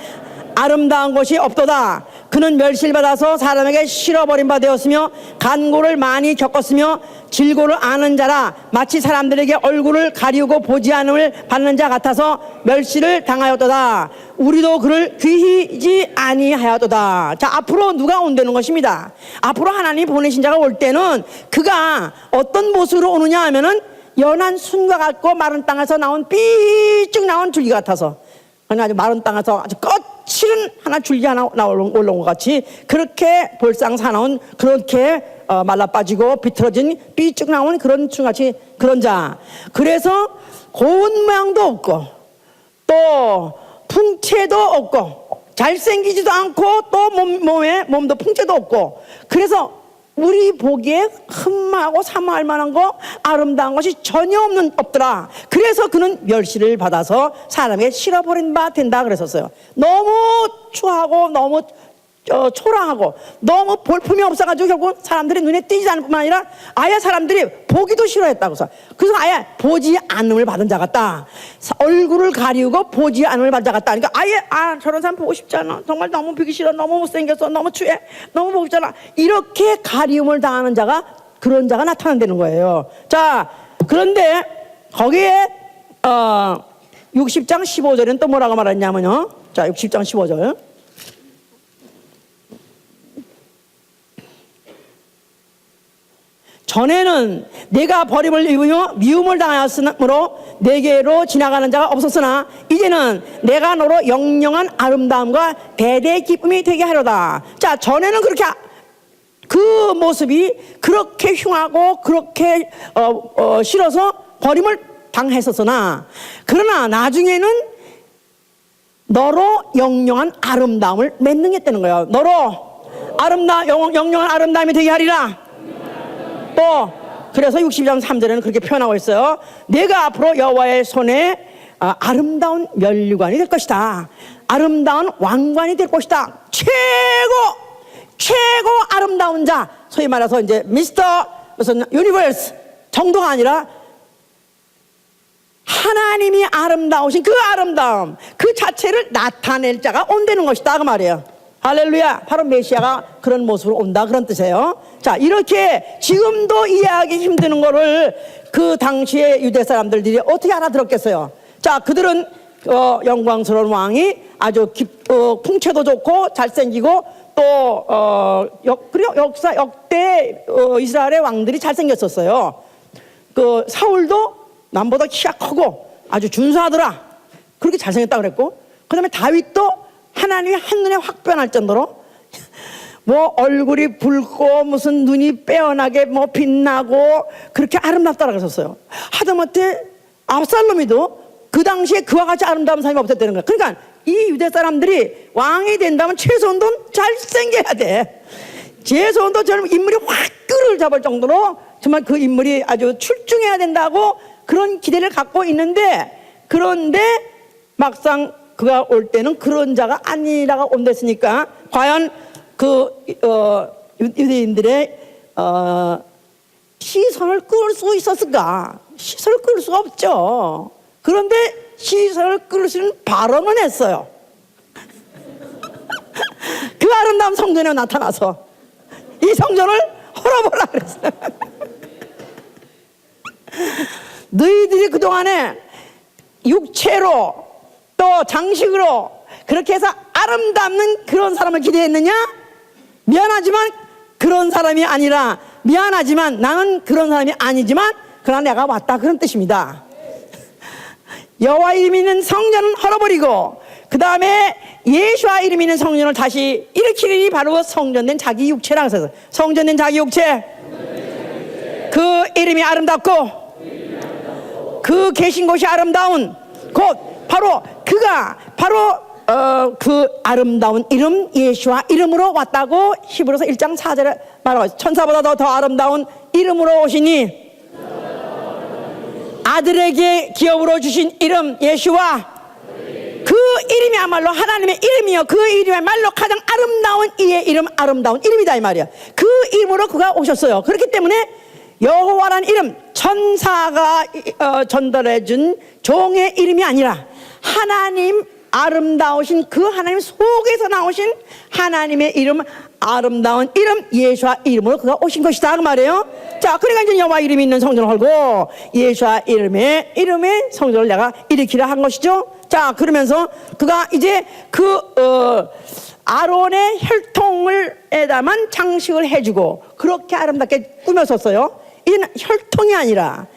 아름다운 것이 없도다. 그는 멸실받아서 사람에게 실어버린 바 되었으며 간고를 많이 겪었으며 질고를 아는 자라. 마치 사람들에게 얼굴을 가리우고 보지 않음을 받는 자 같아서 멸시를 당하였도다. 우리도 그를 귀히지 아니하였도다. 자, 앞으로 누가 온다는 것입니다. 앞으로 하나님이 보내신 자가 올 때는 그가 어떤 모습으로 오느냐 하면은 연한 순과 같고 마른 땅에서 나온 삐쭉 나온 줄기 같아서, 그러니까 아주 마른 땅에서 아주 거칠은 하나 줄기 하나 올라온 것 같이 그렇게 볼상 사나운, 그렇게 말라 빠지고 비틀어진 삐쭉 나온 그런 춤같이 그런 자. 그래서 고운 모양도 없고 또 풍채도 없고 잘생기지도 않고 또 몸도 풍채도 없고, 그래서 우리 보기에 흠하고 사모할 만한 거 아름다운 것이 전혀 없더라. 그래서 그는 멸시를 받아서 사람에게 실어버린 바 된다 그랬었어요. 너무 추하고 너무 초라하고 너무 볼품이 없어가지고 결국 사람들이 눈에 띄지 않을 뿐만 아니라 아예 사람들이 보기도 싫어했다고 해서, 그래서 아예 보지 않음을 받은 자 같다. 얼굴을 가리우고 보지 않음을 받은 자 같다. 그러니까 아예 저런 사람 보고 싶지 않아, 정말 너무 보기 싫어, 너무 못생겼어, 너무 추해, 너무 보고 싶지 않아, 이렇게 가리움을 당하는 자가, 그런 자가 나타난다는 거예요. 자, 그런데 거기에 60장 15절에는 또 뭐라고 말했냐면요. 자, 60장 15절. 전에는 내가 버림을 입으며 미움을 당하였으므로 내게로 지나가는 자가 없었으나 이제는 내가 너로 영영한 아름다움과 대대의 기쁨이 되게 하려다. 자, 전에는 그렇게 그 모습이 그렇게 흉하고 그렇게 싫어서 버림을 당했었으나 그러나 나중에는 너로 영영한 아름다움을 맺는겠다는 거예요. 너로 영영한 아름다움이 되게 하리라. 또 그래서 62장 3절에는 그렇게 표현하고 있어요. 내가 앞으로 여호와의 손에 아름다운 면류관이 될 것이다. 아름다운 왕관이 될 것이다. 최고 아름다운 자, 소위 말해서 이제 미스터 무슨 유니버스 정도가 아니라 하나님이 아름다우신 그 아름다움 그 자체를 나타낼 자가 온다는 것이다 그 말이에요. 할렐루야. 바로 메시아가 그런 모습으로 온다 그런 뜻이에요. 자, 이렇게 지금도 이해하기 힘드는 거를 그 당시에 유대 사람들이 어떻게 알아들었겠어요. 자, 그들은 영광스러운 왕이 아주 풍채도 좋고 잘생기고 또 그리고 역대 이스라엘의 왕들이 잘생겼었어요. 그 사울도 남보다 키가 크고 아주 준수하더라. 그렇게 잘생겼다 그랬고, 그 다음에 다윗도 하나님이 한눈에 확 변할 정도로 뭐 얼굴이 붉고 무슨 눈이 빼어나게 뭐 빛나고 그렇게 아름답다고 그랬었어요. 하다못해 압살롬이도 그 당시에 그와 같이 아름다운 사람이 없었다는 거예요. 그러니까 이 유대 사람들이 왕이 된다면 최소한도 잘생겨야 돼. 최소한도 저런 인물이 확 끈을 잡을 정도로 정말 그 인물이 아주 출중해야 된다고 그런 기대를 갖고 있는데, 그런데 막상 그가 올 때는 그런 자가 아니라가 온댔으니까 과연 그 유대인들의 시선을 끌 수 있었을까? 시선을 끌 수가 없죠. 그런데 시선을 끌 수 있는 발언을 했어요. 그 아름다운 성전에 나타나서 이 성전을 헐어보라 그랬어요. 너희들이 그동안에 육체로 또 장식으로 그렇게 해서 아름답는 그런 사람을 기대했느냐? 미안하지만 그런 사람이 아니라, 미안하지만 나는 그런 사람이 아니지만 그러나 내가 왔다 그런 뜻입니다. 여호와 이름 있는 성전은 헐어버리고 그 다음에 예수와 이름 있는 성전을 다시 일으키리니 바로 성전된 자기 육체라고 했어요. 성전된 자기 육체, 그 이름이 아름답고 그 계신 곳이 아름다운 곳, 바로 그가 바로 그 아름다운 이름 예수와 이름으로 왔다고 히브리서 1장 4절에 말하고 있어요. 천사보다 더 아름다운 이름으로 오시니 아들에게 기업으로 주신 이름 예수와 그 이름이야말로 하나님의 이름이요, 그 이름이야말로 가장 아름다운 이의 이름, 아름다운 이름이다 이 말이야. 그 이름으로 그가 오셨어요. 그렇기 때문에 여호와라는 이름, 천사가 전달해준 종의 이름이 아니라 하나님 아름다우신 그 하나님 속에서 나오신 하나님의 이름, 아름다운 이름 예수와 이름으로 그가 오신 것이다 그 말이에요. 자, 그러니까 이제 여호와 이름이 있는 성전을 헐고 예수와 이름의 성전을 내가 일으키라 한 것이죠. 자, 그러면서 그가 이제 그 아론의 혈통에다만 장식을 해주고 그렇게 아름답게 꾸몄었어요. 이제는 혈통이 아니라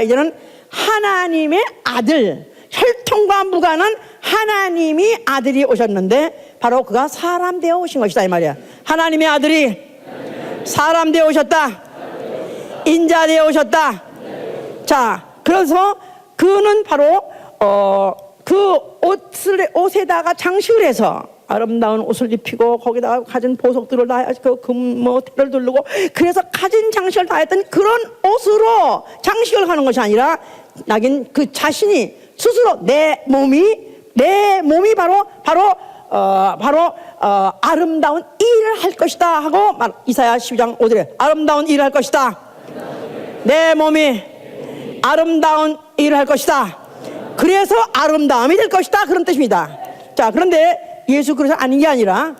이제는 하나님의 아들, 혈통과 무관한 하나님이 아들이 오셨는데 바로 그가 사람 되어 오신 것이다 이 말이야. 하나님의 아들이 사람 되어 오셨다, 인자 되어 오셨다. 자, 그래서 그는 바로 그 옷에다가 장식을 해서 아름다운 옷을 입히고 거기다가 가진 보석들을 다 그 금모태를 두르고 그래서 가진 장식을 다 했던 그런 옷으로 장식을 하는 것이 아니라 나긴 그 자신이 스스로 내 몸이 바로 아름다운 일을 할 것이다 하고 이사야 12장 5절에 아름다운 일을 할 것이다. 내 몸이 아름다운 일을 할 것이다. 그래서 아름다움이 될 것이다 그런 뜻입니다. 자, 그런데 예수 그래서 아닌 게 아니라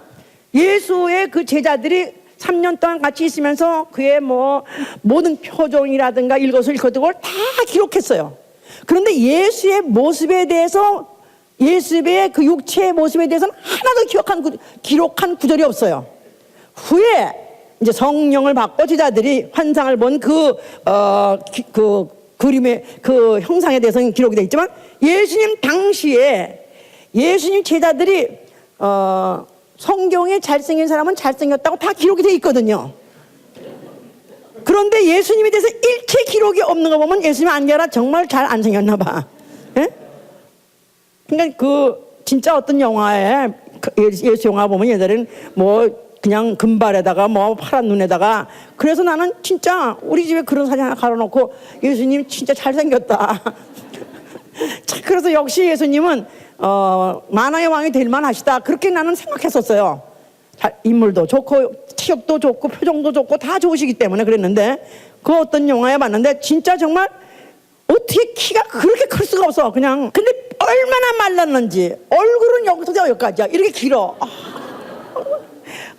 예수의 그 제자들이 3년 동안 같이 있으면서 그의 뭐 모든 표정이라든가 일거수일투족을 다 기록했어요. 그런데 예수의 모습에 대해서, 예수의 그 육체의 모습에 대해서는 하나도 기록한 구절이 없어요. 후에 이제 성령을 받고 제자들이 환상을 본 그 그림의 그 형상에 대해서는 기록이 되어 있지만 예수님 당시에 예수님 제자들이 성경에 잘생긴 사람은 잘생겼다고 다 기록이 되어 있거든요. 그런데 예수님에 대해서 일체 기록이 없는 거 보면 예수님 안개라 정말 잘 안 생겼나 봐. 예? 그러니까 진짜 어떤 영화에 예수 영화 보면 옛날에는 뭐 그냥 금발에다가 뭐 파란 눈에다가, 그래서 나는 진짜 우리 집에 그런 사진 하나 갈아놓고 예수님 진짜 잘생겼다. 그래서 역시 예수님은 만왕의 왕이 될 만하시다, 그렇게 나는 생각했었어요. 인물도 좋고 체격도 좋고 표정도 좋고 다 좋으시기 때문에 그랬는데, 그 어떤 영화에 봤는데 진짜 정말 어떻게 키가 그렇게 클 수가 없어. 그냥 근데 얼마나 말랐는지, 얼굴은 여기서부터 여기까지야, 이렇게 길어.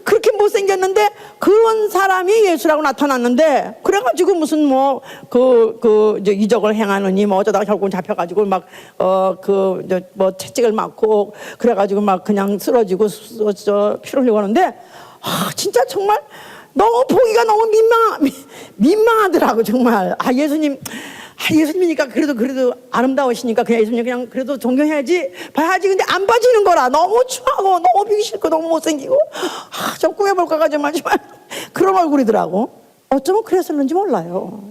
그렇게 못생겼는데 그런 사람이 예수라고 나타났는데, 그래가지고 무슨 뭐 이적을 행하느니 뭐 어쩌다가 결국은 잡혀가지고 막 뭐 채찍을 맞고 그래가지고 막 그냥 쓰러지고 피를 흘리고 하는데, 진짜 정말 너무 보기가 너무 민망하더라고 정말. 예수님이니까 그래도 아름다우시니까 그냥 예수님 그냥 그래도 존경해야지 봐야지. 근데 안 봐지는 거라. 너무 추하고 너무 비기 싫고 너무 못생기고 좀 꾸며볼까 정말 그런 얼굴이더라고. 어쩌면 그랬었는지 몰라요.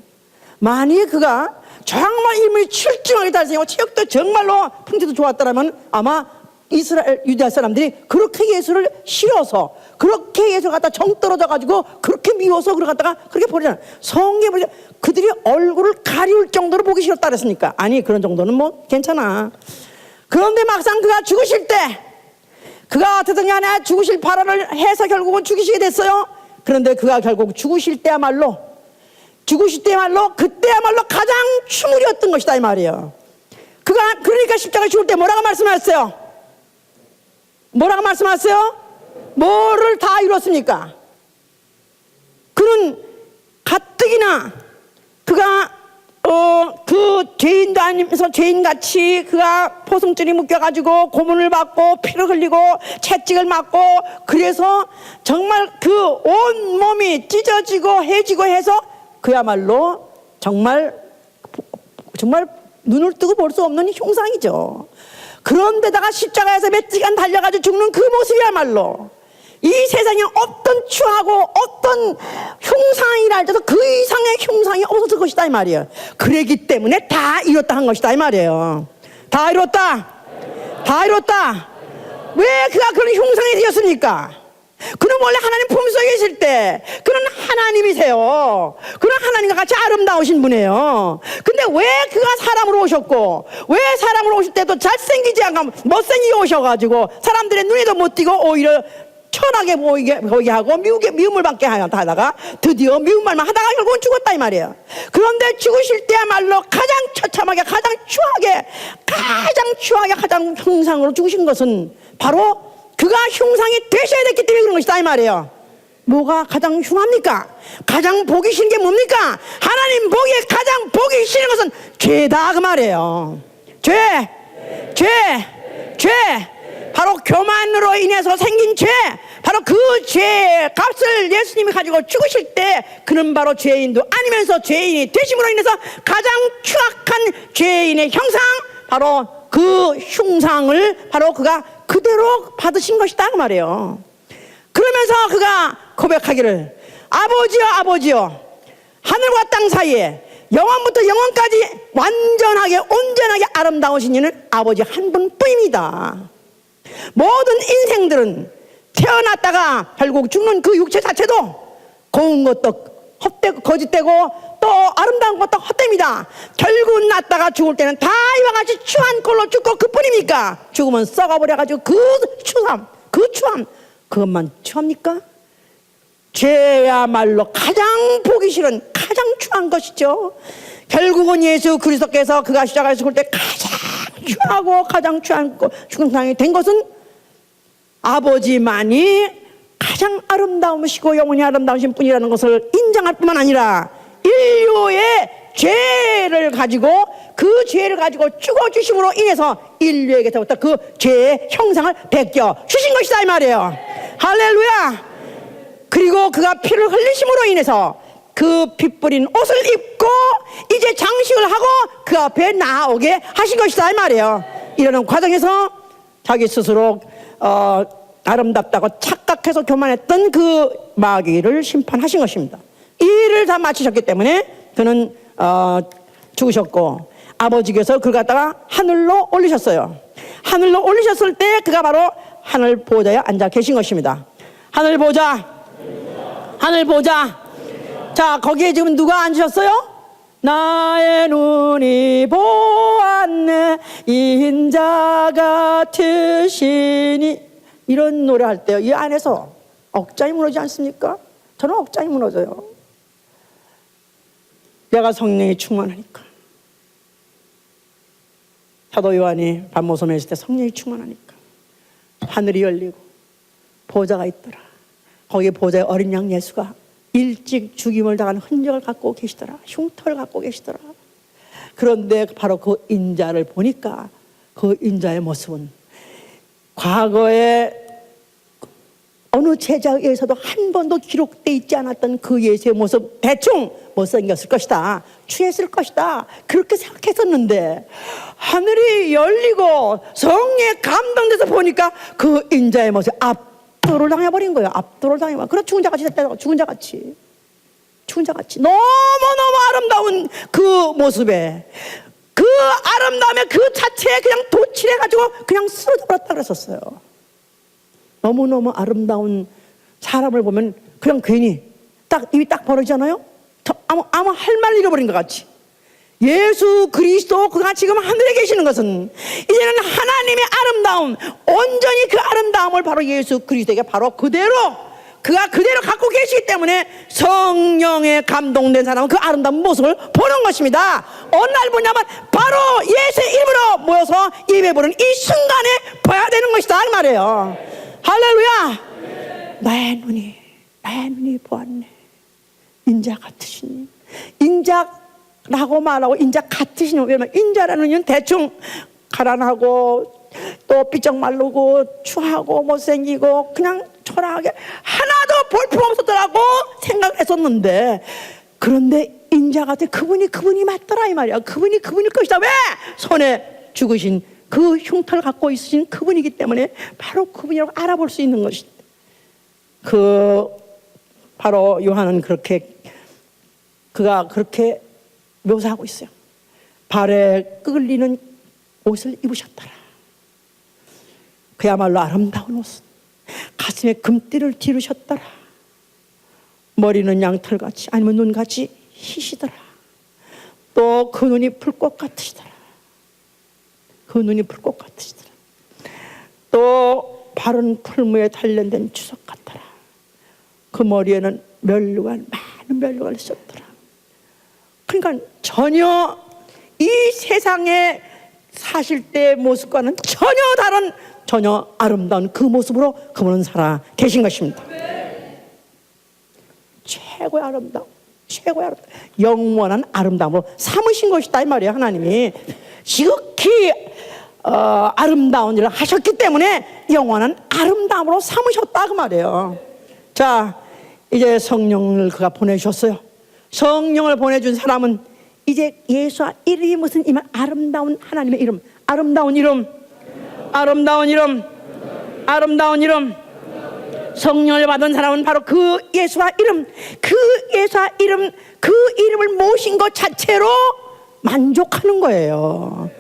만약에 그가 정말 인물이 출중하게 잘생기고 체격도 정말로 풍지도 좋았더라면 아마 이스라엘 유다 사람들이 그렇게 예수를 싫어서, 그렇게 예수를 갖다 정 떨어져 가지고 그렇게 미워서 그걸 갖다가 그렇게 버리잖아. 성경에 보자, 그들이 얼굴을 가리울 정도로 보기 싫었다 그랬으니까. 아니 그런 정도는 뭐 괜찮아. 그런데 막상 그가 죽으실 때, 그가 어떻든 간에 죽으실 발언을 해서 결국은 죽이시게 됐어요. 그런데 그가 결국 죽으실 때야말로 그때야말로 가장 추물이었던 것이다 이 말이에요. 그가 그러니까 십자가 죽을 때 뭐라고 말씀하셨어요? 뭐를 다 이뤘습니까? 그는 가뜩이나 그가 그 죄인도 아니면서 죄인같이 그가 포승줄이 묶여가지고 고문을 받고 피를 흘리고 채찍을 맞고, 그래서 정말 그 온 몸이 찢어지고 해지고 해서 그야말로 정말 눈을 뜨고 볼 수 없는 흉상이죠. 그런데다가 십자가에서 몇 시간 달려가지고 죽는 그 모습이야말로 이 세상에 어떤 추하고 어떤 흉상이라 할지라도 그 이상의 흉상이 없었을 것이다 이 말이에요. 그러기 때문에 다 이뤘다 한 것이다 이 말이에요. 다 이뤘다. 왜 그가 그런 흉상이 되었습니까? 그는 원래 하나님 품속에 있을 때 그는 하나님이세요. 그는 하나님과 같이 아름다우신 분이에요. 근데 왜 그가 사람으로 오셨고, 왜 사람으로 오실 때도 잘생기지 않고 못생기게 오셔가지고 사람들의 눈에도 못 띄고 오히려 천하게 보이게 하고 미움을 받게 하다가 드디어 미운 말만 하다가 결국은 죽었다 이 말이에요. 그런데 죽으실 때야말로 가장 처참하게 가장 추하게 가장 흉상으로 죽으신 것은 바로 그가 흉상이 되셔야 됐기 때문에 그런 것이다 이 말이에요. 뭐가 가장 흉합니까? 가장 보기 싫은 게 뭡니까? 하나님 보기에 가장 보기 싫은 것은 죄다 그 말이에요. 죄. 바로 교만으로 인해서 생긴 죄, 바로 그 죄의 값을 예수님이 가지고 죽으실 때 그는 바로 죄인도 아니면서 죄인이 되심으로 인해서 가장 추악한 죄인의 형상, 바로 그 흉상을 바로 그가 그대로 받으신 것이다 그 말이에요. 그러면서 그가 고백하기를 아버지여 하늘과 땅 사이에 영원부터 영원까지 완전하게 온전하게 아름다우신 이는 아버지 한 분뿐입니다. 모든 인생들은 태어났다가 결국 죽는 그 육체 자체도 고운 것도 헛되고 거짓되고 또 아름다운 것도 헛됩니다. 결국은 났다가 죽을 때는 다 이와 같이 추한 꼴로 죽고 그뿐입니까? 죽으면 썩어버려가지고 그 추함 그것만 추합니까? 죄야말로 가장 보기 싫은 가장 추한 것이죠. 결국은 예수 그리스도께서 그가 십자가에 죽을 때 가장 추하고 가장 추한 죽음상이 된 것은 아버지만이 가장 아름다우시고 영원히 아름다우신 분이라는 것을 인정할 뿐만 아니라 인류의 죄를 가지고 그 죄를 가지고 죽어주심으로 인해서 인류에게서부터 그 죄의 형상을 베껴 주신 것이다 이 말이에요. 할렐루야. 그리고 그가 피를 흘리심으로 인해서 그 피 뿌린 옷을 입고 이제 장식을 하고 그 앞에 나오게 하신 것이다 이 말이에요. 이러는 과정에서 자기 스스로 아름답다고 착각해서 교만했던 그 마귀를 심판하신 것입니다. 이 일을 다 마치셨기 때문에 그는 죽으셨고, 아버지께서 그를 갖다가 하늘로 올리셨어요. 하늘로 올리셨을 때 그가 바로 하늘 보좌에 앉아 계신 것입니다. 하늘 보좌, 하늘 보좌. 자, 거기에 지금 누가 앉으셨어요? 나의 눈이 보았네 인자 같으시니. 이런 노래 할 때 이 안에서 억장이 무너지지 않습니까? 저는 억장이 무너져요. 내가 성령이 충만하니까. 사도 요한이 반모섬에 있을 때 성령이 충만하니까 하늘이 열리고 보좌가 있더라. 거기에 보좌에 어린 양 예수가 일찍 죽임을 당한 흔적을 갖고 계시더라. 흉터를 갖고 계시더라. 그런데 바로 그 인자를 보니까 그 인자의 모습은 과거에 어느 제자에 의해서도 한 번도 기록되어 있지 않았던 그 예수의 모습, 대충 못생겼을 것이다, 취했을 것이다, 그렇게 생각했었는데 하늘이 열리고 성령에 감동돼서 보니까 그 인자의 모습 압도를 당해버린 거예요. 압도를 당해버린. 그런 죽은 자같이 됐다. 죽은 자같이, 죽은 자같이. 너무너무 아름다운 그 모습에, 그 아름다움에 그 자체에 그냥 도취해가지고 그냥 쓰러져 버렸다 그랬었어요. 너무너무 아름다운 사람을 보면 그냥 괜히 딱 입이 딱 벌어지잖아요. 아무 할 말 잃어버린 것 같이. 예수 그리스도 그가 지금 하늘에 계시는 것은 이제는 하나님의 아름다움, 온전히 그 아름다움을 바로 예수 그리스도에게 바로 그대로, 그가 그대로 갖고 계시기 때문에 성령에 감동된 사람은 그 아름다운 모습을 보는 것입니다. 어느 날 보냐면 바로 예수의 이름으로 모여서 예배 부르는 이 순간에 봐야 되는 것이다 이 말이에요. 할렐루야. 나의 눈이 보았네 인자 같으신. 인자라고 말하고 인자 같으신, 왜냐면 인자라는 이유는 대충 가난하고 또 삐쩍 마르고 추하고 못생기고 그냥 초라하게 하나도 볼품 없었더라고 생각했었는데, 그런데 인자 같은 그분이 맞더라 이 말이야. 그분일 것이다. 왜? 손에 죽으신 그 흉터를 갖고 있으신 그분이기 때문에 바로 그분이라고 알아볼 수 있는 것이. 바로 요한은 그가 그렇게 묘사하고 있어요. 발에 끌리는 옷을 입으셨더라. 그야말로 아름다운 옷. 가슴에 금띠를 뒤르셨더라. 머리는 양털같이, 아니면 눈같이 희시더라. 또 그 눈이 불꽃 같으시더라. 그 눈이 불꽃 같으시더라. 또 발은 풀무에 단련된 주석 같더라. 그 머리에는 많은 면류관을 썼더라. 그러니까 전혀 이 세상에 사실 때의 모습과는 전혀 아름다운 그 모습으로 그분은 살아 계신 것입니다. 최고의 아름다움, 영원한 아름다움으로 삼으신 것이다 이 말이에요. 하나님이 지극히 아름다운 일을 하셨기 때문에 영원한 아름다움으로 삼으셨다 그 말이에요. 자, 이제 성령을 그가 보내주셨어요. 성령을 보내준 사람은 이제 예수와 이름이 무슨 이만 아름다운 하나님의 이름, 아름다운 이름. 성령을 받은 사람은 바로 그 예수와 이름, 그 이름을 모신 것 자체로 만족하는 거예요.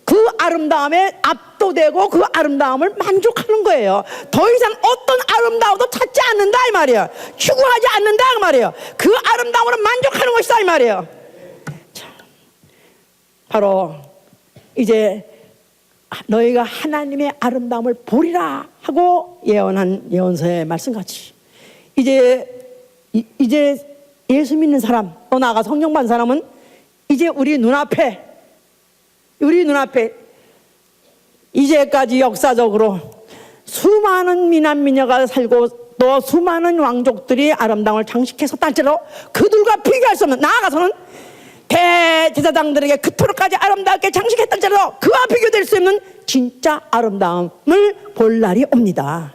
그 아름다움에 압도되고 그 아름다움을 만족하는 거예요. 더 이상 어떤 아름다움도 찾지 않는다 이 말이에요. 추구하지 않는다 그 말이에요. 그 아름다움으로 만족하는 것이다 이 말이에요. 자, 바로 이제 너희가 하나님의 아름다움을 보리라 하고 예언한 예언서의 말씀같이 이제 예수 믿는 사람, 또 나아가 성령 받은 사람은 이제 우리 눈앞에 이제까지 역사적으로 수많은 미남 미녀가 살고 또 수많은 왕족들이 아름다움을 장식했었다할지라도 그들과 비교할 수 없는, 나아가서는 대제사장들에게 그토록까지 아름답게 장식했다할지라도 그와 비교될 수 없는 진짜 아름다움을 볼 날이 옵니다.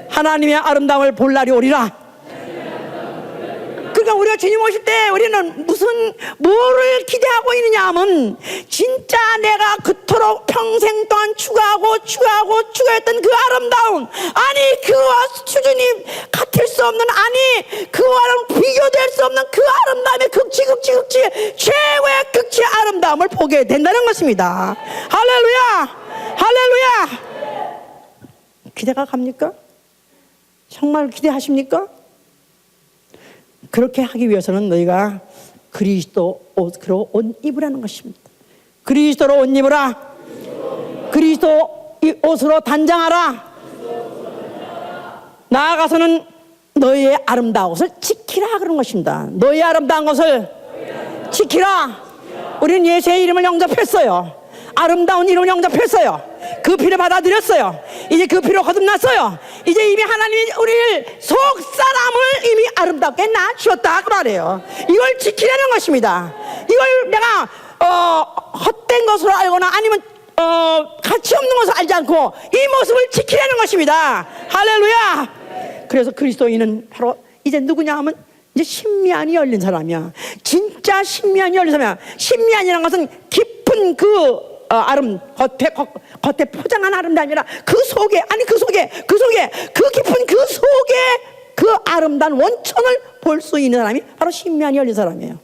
하나님의 아름다움을 볼 날이 오리라. 그러니까 우리가 주님 오실 때 우리는 뭐를 기대하고 있느냐 하면 진짜 내가 그토록 평생 동안 추구했던 그 아름다운, 아니 그와 수준이 같을 수 없는, 아니 그와는 비교될 수 없는 그 아름다움의 극치 최고의 극치 아름다움을 보게 된다는 것입니다. 할렐루야. 기대가 갑니까? 정말 기대하십니까? 그렇게 하기 위해서는 너희가 그리스도 옷으로 옷 입으라는 것입니다. 그리스도로 옷 입으라. 그리스도 옷으로 단장하라. 나아가서는 너희의 아름다운 것을 지키라 그런 것입니다. 너희의 아름다운 것을 지키라. 우리는 예수의 이름을 영접했어요. 아름다운 이름을 영접했어요. 그 피를 받아들였어요. 이제 그 피로 거듭났어요. 이제 이미 하나님이 우리를 속사람을 이미 아름답게 낳으셨다 그 말이에요. 이걸 지키려는 것입니다. 이걸 내가 헛된 것으로 알거나 아니면 가치 없는 것을 알지 않고 이 모습을 지키려는 것입니다. 할렐루야. 그래서 그리스도인은 바로 이제 누구냐 하면 이제 신미안이 열린 사람이야. 진짜 신미안이 열린 사람이야. 신미안이라는 것은 깊은 그 겉에 포장한 아름다움이 아니라 그 속에 그 깊은 그 속에 그 아름다운 원천을 볼 수 있는 사람이 바로 신미안이 열린 사람이에요.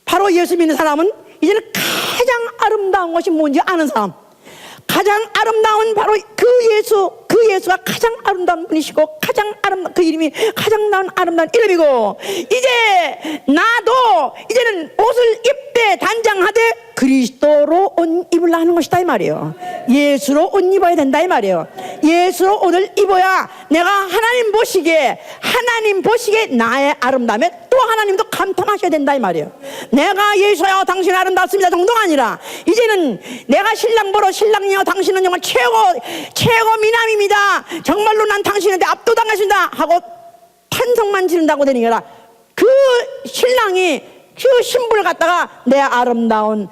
바로 예수 믿는 사람은 이제는 가장 아름다운 것이 뭔지 아는 사람, 가장 아름다운 바로 그 예수가 가장 아름다운 분이시고 가장 아름다운 그 이름이 가장 아름다운 이름이고, 이제 나도 이제는 옷을 입되 단장하되 그리스도로 옷 입으려 하는 것이다 이 말이에요. 예수로 옷 입어야 된다 이 말이에요. 예수로 옷을 입어야 내가 하나님 보시기에 나의 아름다움에 또 하나님도 감탄하셔야 된다 이 말이에요. 내가 예수여 당신 아름답습니다 정도가 아니라 이제는 내가 신랑 보러 신랑이여 당신은 정말 최고 미남입니다, 정말로 난 당신한테 압도당했습니다 하고 탄성만 지른다고 되는 게 아니라 그 신랑이 그 신부를 갖다가 내 아름다운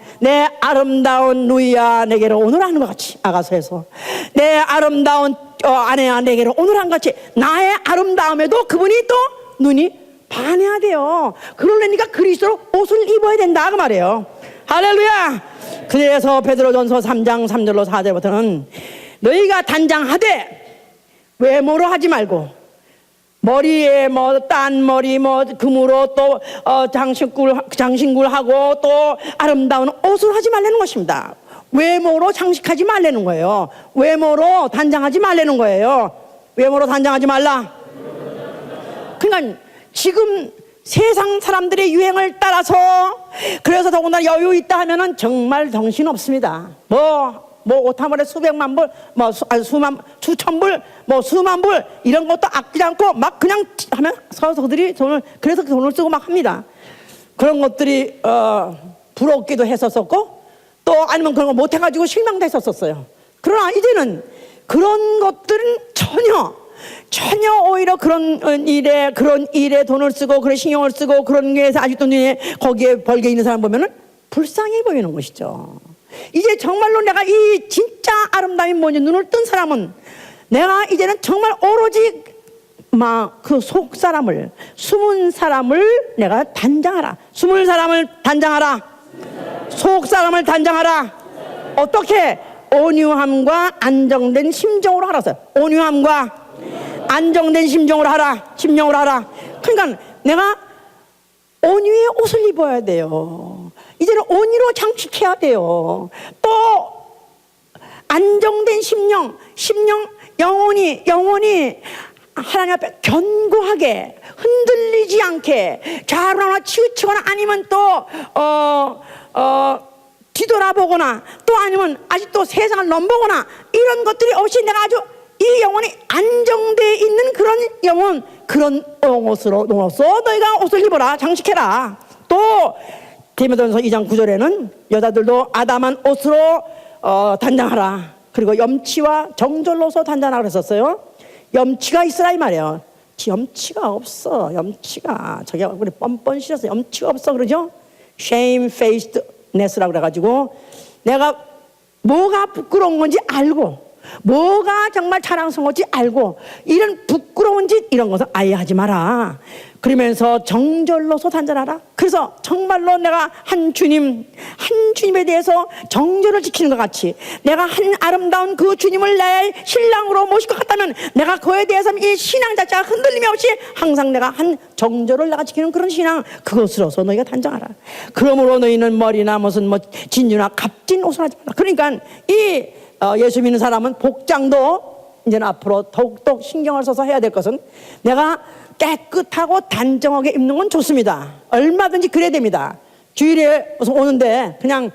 누이야 내게로 오너라 하는 것 같이, 아가서에서 내 아름다운 아내야 내게로 오너라 한 것 같이 나의 아름다움에도 그분이 또 눈이 반해야 돼요. 그러려니까 그리스도로 옷을 입어야 된다 그 말이에요. 할렐루야. 그래서 베드로전서 3장 3절로 4절부터는 너희가 단장하되 외모로 하지 말고 머리에 딴 머리 금으로 또 장신굴하고 또 아름다운 옷을 하지 말라는 것입니다. 외모로 장식하지 말라는 거예요. 외모로 단장하지 말라는 거예요. 외모로 단장하지 말라. 그러니까 지금 세상 사람들의 유행을 따라서, 그래서 더군다나 여유 있다 하면은 정말 정신 없습니다. 옷 한 벌에 수백만 불, 수천 불, 수만 불 이런 것도 아끼지 않고 막 그냥 하면 서서들이 그래서 돈을 쓰고 막 합니다. 그런 것들이 부럽기도 했었었고 또 아니면 그런 거 못해가지고 실망도 했었어요. 그러나 이제는 그런 것들은 전혀 오히려 그런 일에 돈을 쓰고 그런 신경을 쓰고 그런 게에서 아직도 거기에 벌게 있는 사람 보면은 불쌍해 보이는 것이죠. 이제 정말로 내가 이 진짜 아름다움이 뭔지 눈을 뜬 사람은 내가 이제는 정말 오로지 그 속 사람을, 숨은 사람을 내가 단장하라. 숨은 사람을 단장하라. 속 사람을 단장하라. 어떻게? 온유함과 안정된 심정으로 하라서요. 온유함과 안정된 심정으로 하라. 그러니까 내가 온유의 옷을 입어야 돼요. 이제는 온유로 장식해야 돼요. 또 안정된 심령, 영혼이 하나님 앞에 견고하게 흔들리지 않게 좌우나 치우치거나 아니면 또 뒤돌아보거나 또 아니면 아직도 세상을 넘보거나 이런 것들이 없이 내가 아주 이 영혼이 안정되어 있는 그런 영혼, 그런 옷으로 너희가 옷을 입어라, 장식해라. 또 디모데전서 2장 9절에는 여자들도 아담한 옷으로 단장하라. 그리고 염치와 정절로서 단장하라 그랬었어요. 염치가 있으라 이 말이에요. 염치가 없어. 저기 우리 뻔뻔 싫어서 염치가 없어 그러죠. shamefacedness라고 그래가지고 내가 뭐가 부끄러운 건지 알고 뭐가 정말 자랑스러운 건지 알고 이런 부끄러운 짓 이런 것은 아예 하지 마라. 그러면서 정절로서 단절하라. 그래서 정말로 내가 한 주님에 대해서 정절을 지키는 것 같이 내가 한 아름다운 그 주님을 내 신랑으로 모실 것 같다면 내가 그에 대해서 이 신앙 자체가 흔들림이 없이 항상 내가 한 정절을 내가 지키는 그런 신앙, 그것으로서 너희가 단장하라. 그러므로 너희는 머리나 무슨 뭐 진주나 값진 옷을 하지 말라. 그러니까 이 예수 믿는 사람은 복장도 이제는 앞으로 더욱더 신경을 써서 해야 될 것은 내가 깨끗하고 단정하게 입는 건 좋습니다. 얼마든지 그래야 됩니다. 주일에 오는데 그냥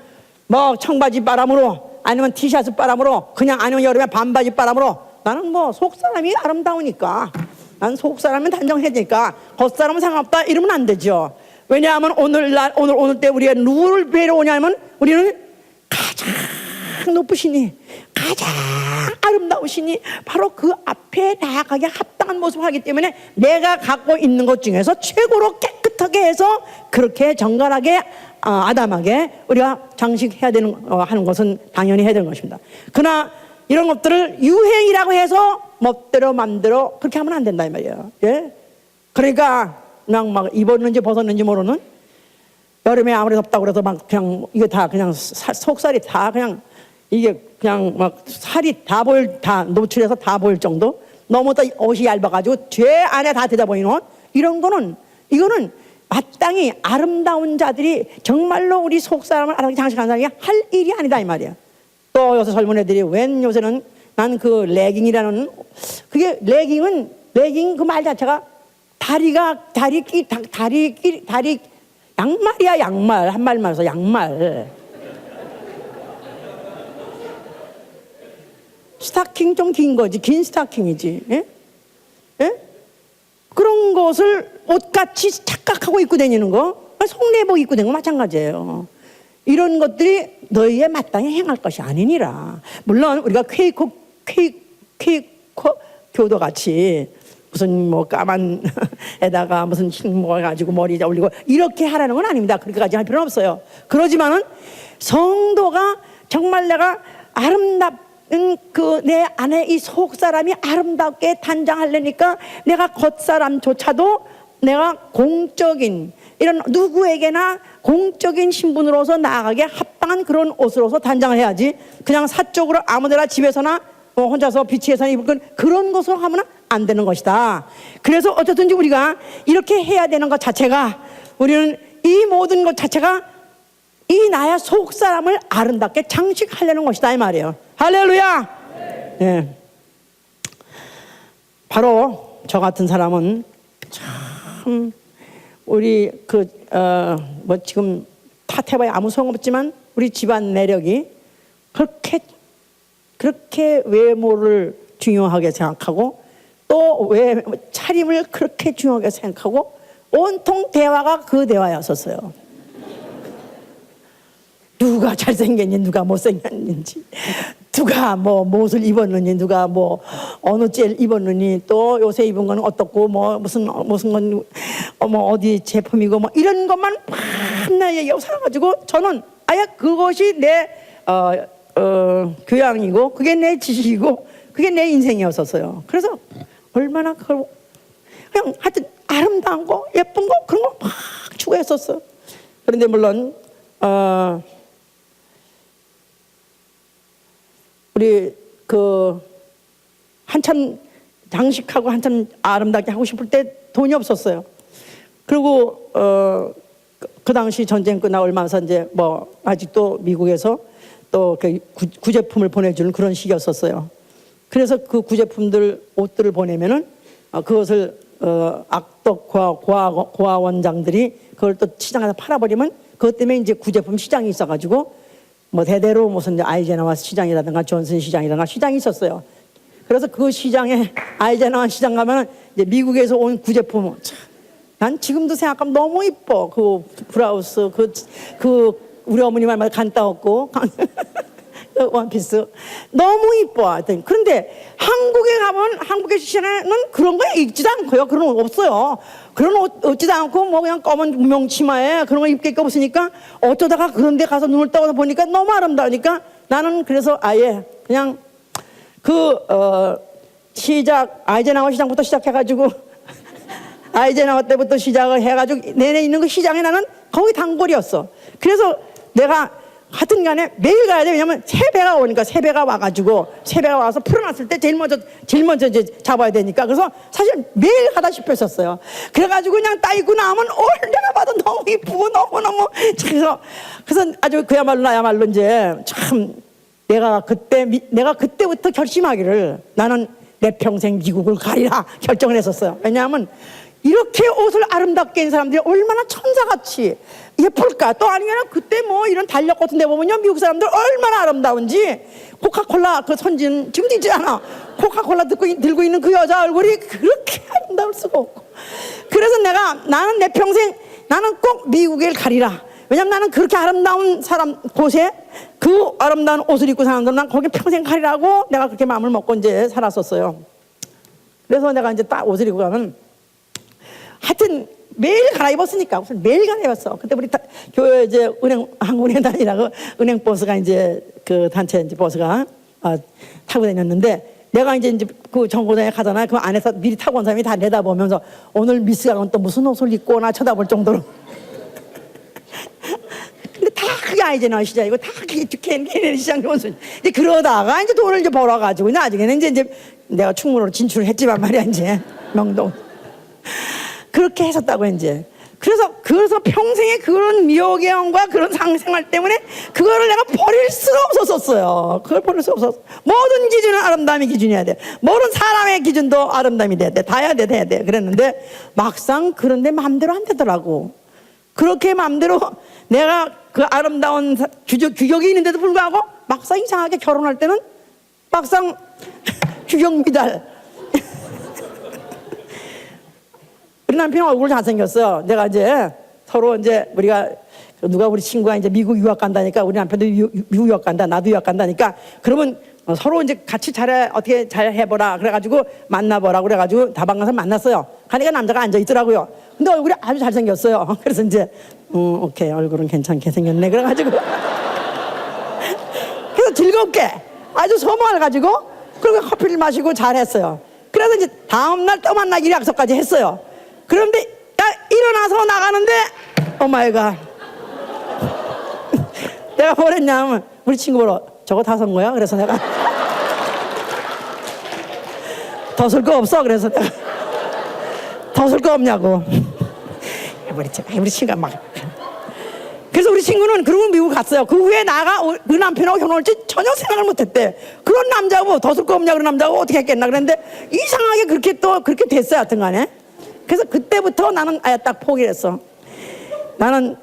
뭐 청바지 바람으로 아니면 티셔츠 바람으로 그냥 아니면 여름에 반바지 바람으로 나는 뭐 속사람이 아름다우니까 난 속사람은 단정해야 되니까 겉사람은 상관없다 이러면 안 되죠. 왜냐하면 오늘 때 우리가 누구를 뵈러 오냐면 우리는 가장 높으시니 가장 아름다우시니 바로 그 앞에 나아가게 합당한 모습을 하기 때문에 내가 갖고 있는 것 중에서 최고로 깨끗하게 해서 그렇게 정갈하게 아담하게 우리가 장식해야 되는 하는 것은 당연히 해야 되는 것입니다. 그러나 이런 것들을 유행이라고 해서 멋대로 맘대로 그렇게 하면 안 된다 이 말이에요. 예? 그러니까 그냥 막 입었는지 벗었는지 모르는 여름에 아무리 덥다고 그래서 막 그냥 이게 다 그냥 속살이 다 그냥 이게 그냥 막 살이 다 노출해서 다 보일 정도 너무 또 옷이 얇아가지고 뒤에 안에 다 들여 보이는 옷 이런 거는 이거는 마땅히 아름다운 자들이 정말로 우리 속사람을 아름답게 장식하는 사람이 할 일이 아니다 이 말이야. 또 요새 젊은 애들이 웬 요새는 난 그 레깅이라는 그게 레깅 그 말 자체가 다리 양말이야 양말 한 말만 해서 양말 스타킹 좀 긴 거지 긴 스타킹이지 예? 예? 그런 것을 옷같이 착각하고 입고 다니는 거 속내복 입고 다니는 거 마찬가지예요. 이런 것들이 너희에 마땅히 행할 것이 아니니라. 물론 우리가 퀘이커 교도 같이 무슨 뭐 까만 에다가 무슨 흰모 가지고 머리 올리고 이렇게 하라는 건 아닙니다. 그렇게까지 할 필요는 없어요. 그러지만은 성도가 정말 내가 아름답은 그 내 안에 이 속 사람이 아름답게 단장하려니까 내가 겉 사람조차도 내가 공적인 이런 누구에게나 공적인 신분으로서 나아가게 합당한 그런 옷으로서 단장을 해야지 그냥 사적으로 아무데나 집에서나 혼자서 비치에서 입을 건 그런 것으로 하면 안 되는 것이다. 그래서 어쨌든지 우리가 이렇게 해야 되는 것 자체가 우리는 이 모든 것 자체가 이 나의 속 사람을 아름답게 장식하려는 것이다 이 말이에요. 할렐루야. 네. 바로 저 같은 사람은 참 우리 뭐 지금 탓해봐야 아무 소용없지만 우리 집안 내력이 그렇게 외모를 중요하게 생각하고 또 차림을 그렇게 중요하게 생각하고 온통 대화가 그 대화였었어요. 누가 잘생겼니 누가 못생겼는지 누가 뭐 무엇을 입었느니 누가 뭐 어느 젤 입었느니 또 요새 입은 건 어떻고 뭐 무슨 건 뭐 어디 제품이고 뭐 이런 것만 맨날 얘기하고 살아가지고 저는 아예 그것이 내 교양이고 그게 내 지식이고 그게 내 인생이었었어요. 그래서 얼마나 그걸 그냥 하여튼 아름다운 거 예쁜 거 그런 거 막 추구했었어. 그런데 물론 우리 한참 장식하고 한참 아름답게 하고 싶을 때 돈이 없었어요. 그리고 그 당시 전쟁 끝나고 얼마서 이제 뭐 아직도 미국에서 또 그 구제품을 보내주는 그런 시기였었어요. 그래서 그 구제품들 옷들을 보내면은 그것을 악덕 고아 원장들이 그걸 또 시장에서 팔아버리면 그것 때문에 이제 구제품 시장이 있어가지고 뭐 대대로 무슨 아이제나와 시장이라든가 존슨 시장이라든가 시장이 있었어요. 그래서 그 시장에 아이제나와 시장 가면 이제 미국에서 온 구제품 난 지금도 생각하면 너무 이뻐. 그 브라우스 그 우리 어머니 말마다 간따없고 원피스 너무 이뻐. 하여튼 그런데 한국에 가면 한국의 시장에는 그런 거 입지도 않고요. 그런 옷 없어요. 그런 옷 입지도 않고 뭐 그냥 검은 무명치마에 그런 거 입게 없으니까 어쩌다가 그런 데 가서 눈을 떠서 보니까 너무 아름다우니까 나는 그래서 아예 그냥 시작 아이젠하워 시장부터 시작해가지고 아이젠하워 때부터 시작을 해가지고 내내 있는 그 시장에 나는 거기 단골이었어. 그래서 내가 하여튼 간에 매일 가야 돼. 왜냐면 새배가 오니까, 새배가 와가지고, 새배가 와서 풀어놨을 때 제일 먼저 이제 잡아야 되니까. 그래서 사실 매일 가다시피 했었어요. 그래가지고 그냥 따입고 나오면 내가 봐도 너무 이쁘고 너무너무. 그래서 아주 그야말로 나야말로 이제 참 내가 그때부터 결심하기를 나는 내 평생 미국을 가리라 결정을 했었어요. 왜냐하면 이렇게 옷을 아름답게 입은 사람들이 얼마나 천사같이 예쁠까. 또 아니면 그때 뭐 이런 달력 같은 데 보면요, 미국 사람들 얼마나 아름다운지. 코카콜라 그 선진 지금도 있지 않아. 코카콜라 들고 있는 그 여자 얼굴이 그렇게 아름다울 수가 없고. 그래서 나는 내 평생 나는 꼭 미국을 가리라. 왜냐면 나는 그렇게 아름다운 곳에 그 아름다운 옷을 입고 사는 사람들은 난 거기 평생 가리라고 내가 그렇게 마음을 먹고 이제 살았었어요. 그래서 내가 이제 딱 옷을 입고 가면 하여튼 매일 갈아입었으니까 옷을 매일 갈아입었어. 그때 우리 교회 이제 한국은행 다니라고 은행 버스가 이제 그 단체 이제 버스가 타고 다녔는데 내가 이제 그 정거장에 가잖아. 그 안에서 미리 타고 온 사람이 다 내다보면서 오늘 미스강은 또 무슨 옷을 입고 오나 쳐다볼 정도로. 근데 다 그게 아이젠하워 시장이고 다 그게 케네디 시장 원순. 이제 그러다가 이제 돈을 이제 벌어가지고 나중에는 이제 내가 충무로 진출을 했지만 말이야 이제 명동. 그렇게 했었다고 이제. 그래서 평생의 그런 미혹의형과 그런 상생활 때문에 그거를 내가 버릴 수가 없었어요. 그걸 버릴 수 없었어. 모든 기준은 아름다움이 기준이어야 돼. 모든 사람의 기준도 아름다움이 돼야 돼. 다 해야 돼. 그랬는데 막상 그런데 마음대로 안 되더라고. 그렇게 마음대로 내가 그 아름다운 규격이 있는데도 불구하고 막상 이상하게 결혼할 때는 막상 규격 미달. 우리 남편은 얼굴 잘생겼어요. 내가 이제 서로 이제 우리 친구가 이제 미국 유학 간다니까 우리 남편도 미국 유학 간다. 나도 유학 간다니까 그러면 서로 이제 같이 어떻게 잘 해보라. 그래가지고 만나보라. 그래가지고 다방 가서 만났어요. 가니까 남자가 앉아있더라고요. 근데 얼굴이 아주 잘생겼어요. 그래서 이제, 오케이. 얼굴은 괜찮게 생겼네. 그래가지고. 그래서 즐겁게 아주 소모해가지고 그리고 커피를 마시고 잘했어요. 그래서 이제 다음날 또 만나기로 약속까지 했어요. 그런데 일어나서 나가는데 오마이갓 내가 뭘 했냐면 우리 친구 보러 저거 다 산 거야? 그래서 내가 더 쓸 거 없어? 그래서 내가 더 쓸 거 없냐고 우리 친구가 막 그래서 우리 친구는 그러고 미국 갔어요. 그 후에 그 남편하고 결혼할지 전혀 생각을 못했대. 그런 남자하고 더 쓸 거 없냐 그런 남자하고 어떻게 했겠나 그랬는데 이상하게 그렇게 됐어요. 하여튼 간에 그래서 그때부터 나는 아예 딱 포기를 했어. 나는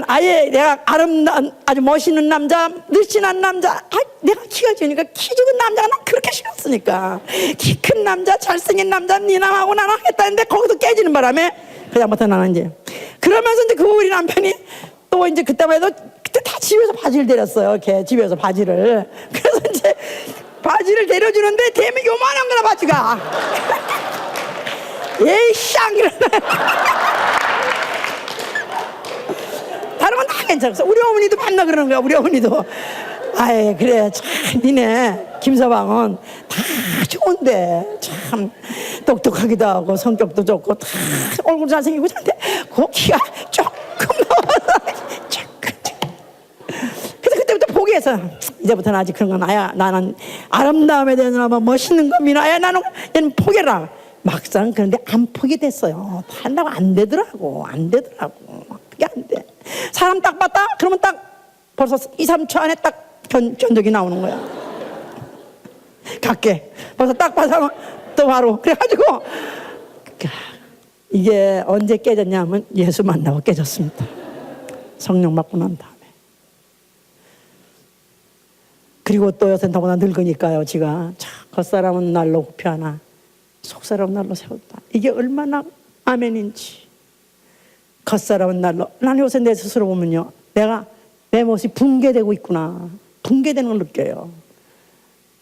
아예 내가 아름다운 아주 멋있는 남자, 늘씬한 남자, 내가 키가 작으니까 키 작은 남자가 난 그렇게 싫었으니까 키 큰 남자, 잘생긴 남자 네 남하고 나는 하겠다 했는데 거기도 깨지는 바람에 그다음부터 나는 이제 그러면서 이제 그 우리 남편이 또 이제 그때 다 집에서 바지를 데렸어요. 이렇게 집에서 바지를. 그래서 이제 바지를 데려주는데 되면 요만한 거나 바지가 에이 쌍 이러네. 다른 건 다 괜찮았어. 우리 어머니도 만나 그러는 거야. 우리 어머니도 아예 그래 참 니네 김서방은 다 좋은데 참 똑똑하기도 하고 성격도 좋고 다 얼굴 잘생기고 한데 그 키가 조금 넘어서 조금. 그래서 그때부터 포기해서 이제부터는 아직 그런 건 아야 나는 아름다움에 대해서 멋있는 거 미나야 나는 포기해라. 막상 그런데 안 포기됐어요. 한다고 안 되더라고. 그게 안 돼. 사람 딱 봤다? 그러면 딱 벌써 2, 3초 안에 딱 견적이 나오는 거야. 갈게. 벌써 딱 봐서 또 바로. 그래가지고 이게 언제 깨졌냐면 예수 만나고 깨졌습니다. 성령 받고 난 다음에. 그리고 또 요새 너무나 늙으니까요. 지가 겉사람은 날로 굽혀하나 속사람은 날로 세웠다. 이게 얼마나 아멘인지. 겉사람은 날로. 난 요새 내 스스로 보면요. 내 모습이 붕괴되고 있구나. 붕괴되는 걸 느껴요.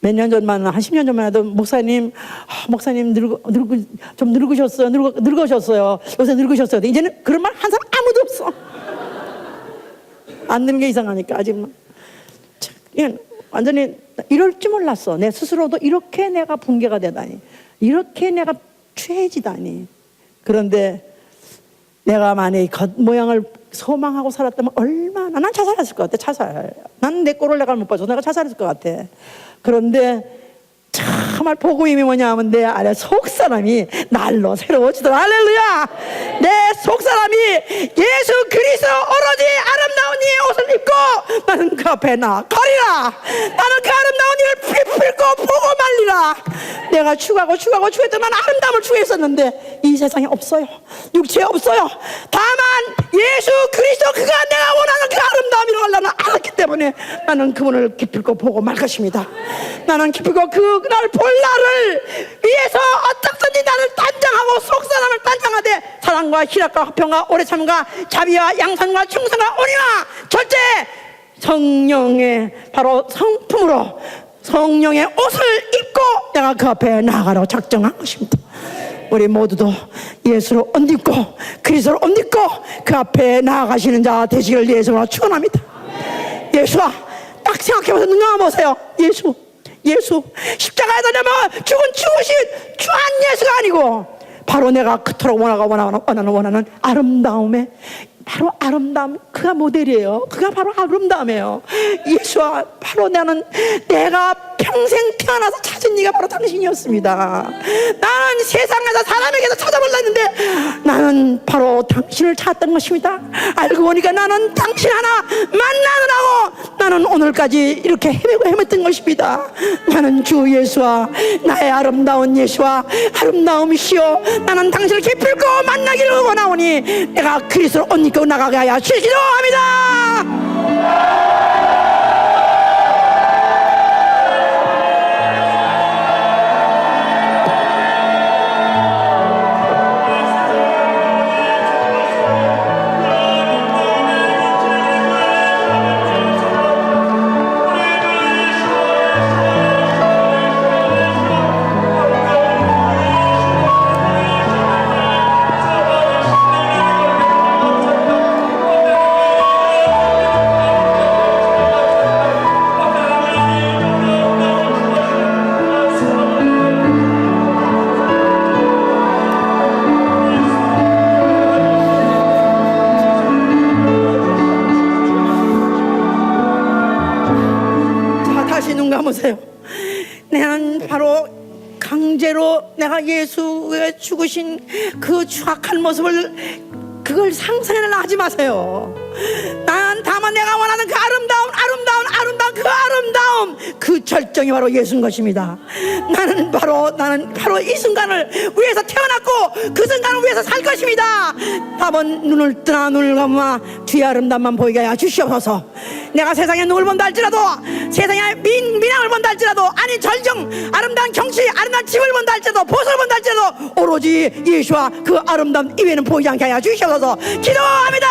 몇 년 전만, 한 10년 전만 해도 목사님 좀 늙으셨어요. 늙으셨어요. 요새 늙으셨어요. 이제는 그런 말 한 사람 아무도 없어. 안 늙는 게 이상하니까, 아직은. 완전히 이럴 줄 몰랐어. 내 스스로도 이렇게 내가 붕괴가 되다니. 이렇게 내가 죄지다니. 그런데 내가 만약에 겉모양을 소망하고 살았다면 얼마나, 난 자살했을 것 같아. 자살. 난 내 꼴을 내가 못 봐서 내가 자살했을 것 같아. 그런데 정말 복음이 뭐냐면 내 안에 속사람이 날로 새로워지더라. 할렐루야. 내 속사람이 예수 그리스도 오로지 아름다운 이의 옷을 입고 나는 그 앞에 나가리라. 나는 그 아름다운 이를 비필고 보고 말리라. 내가 추구했던 난 아름다움을 추구했었는데 이 세상에 없어요. 육체에 없어요. 다만 예수 그리스도 그가 내가 원하는 그 아름다움이라고 나는 알았기 때문에 나는 그분을 기필고 보고 말 것입니다. 나는 기필고 그날 볼 날을 위해서 어떻든지 나를 단장하고 속사람을 단장하되 사랑과 희락과 화평과 오래 참과 자비와 양선과 충성과 온유와 절제 성령의 바로 성품으로 성령의 옷을 입고 내가 그 앞에 나아가라고 작정한 것입니다. 우리 모두도 예수를 옷 입고 그리스도를 옷 입고 그 앞에 나아가시는 자 되시기를 예수로 축원합니다. 예수와 딱 생각해보세요. 눈 감아보세요. 예수 십자가에 달려면 죽으신 주한 예수가 아니고 바로 내가 그토록 원하는 아름다움에 바로 아름다움, 그가 모델이에요. 그가 바로 아름다움이에요. 예수와 바로 내가 평생 태어나서 찾은 이가 바로 당신이었습니다. 나는 세상에서 사람에게서 찾아보려 했는데 나는 바로 당신을 찾았던 것입니다. 알고 보니까 나는 당신 하나 만나느라고 나는 오늘까지 이렇게 헤맸던 것입니다. 나는 주 예수와 나의 아름다운 예수와 아름다움이시오. 나는 당신을 기필코 만나기를 원하오니 내가 그리스도를 옷 입고 나가게 하여 주시기도 합니다. 보세요. 나는 바로 강제로 내가 예수의 죽으신 그 추악한 모습을 그걸 상상을 하지 마세요. 난 다만 내가 원하는 그 아름다운 그 절정이 바로 예수인 것입니다. 나는 바로 이 순간을 위해서 태어났고 그 순간을 위해서 살 것입니다. 다만 눈을 뜨나 눈을 감아 주의 아름다움만 보이게 하여 주시옵소서. 내가 세상에 누굴 본다 할지라도 세상에 민항을 본다 할지라도 아니 절정 아름다운 경치 아름다운 집을 본다 할지라도 보석을 본다 할지라도 오로지 예수와 그 아름다움 이외에는 보이지 않게 하여 주시옵소서. 기도합니다.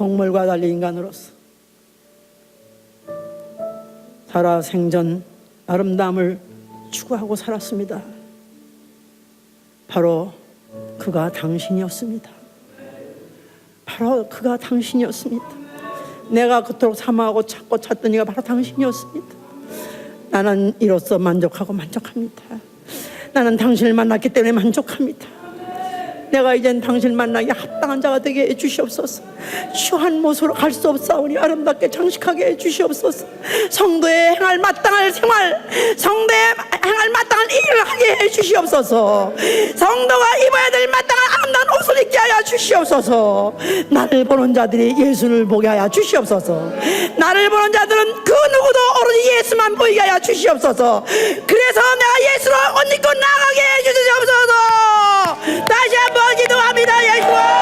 동물과 달리 인간으로서 살아생전 아름다움을 추구하고 살았습니다. 바로 그가 당신이었습니다. 바로 그가 당신이었습니다. 내가 그토록 사모하고 찾고 찾던 이가 바로 당신이었습니다. 나는 이로써 만족합니다. 나는 당신을 만났기 때문에 만족합니다. 내가 이젠 당신을 만나기 합당한 자가 되게 해주시옵소서. 추한 모습으로 갈 수 없사오니 아름답게 장식하게 해주시옵소서. 성도에 행할 마땅할 생활, 성도에 행할 마땅한 일을 하게 해주시옵소서. 성도가 입어야 될 마땅한 아름다운 옷을 입게 하여 주시옵소서. 나를 보는 자들이 예수를 보게 하여 주시옵소서. 나를 보는 자들은 그 누구도 오로지 예수만 보이게 하여 주시옵소서. 그래서 내가 예수로 옷 입고 나가게 해주시옵소서. 다시 한번 기도합니다. 예수와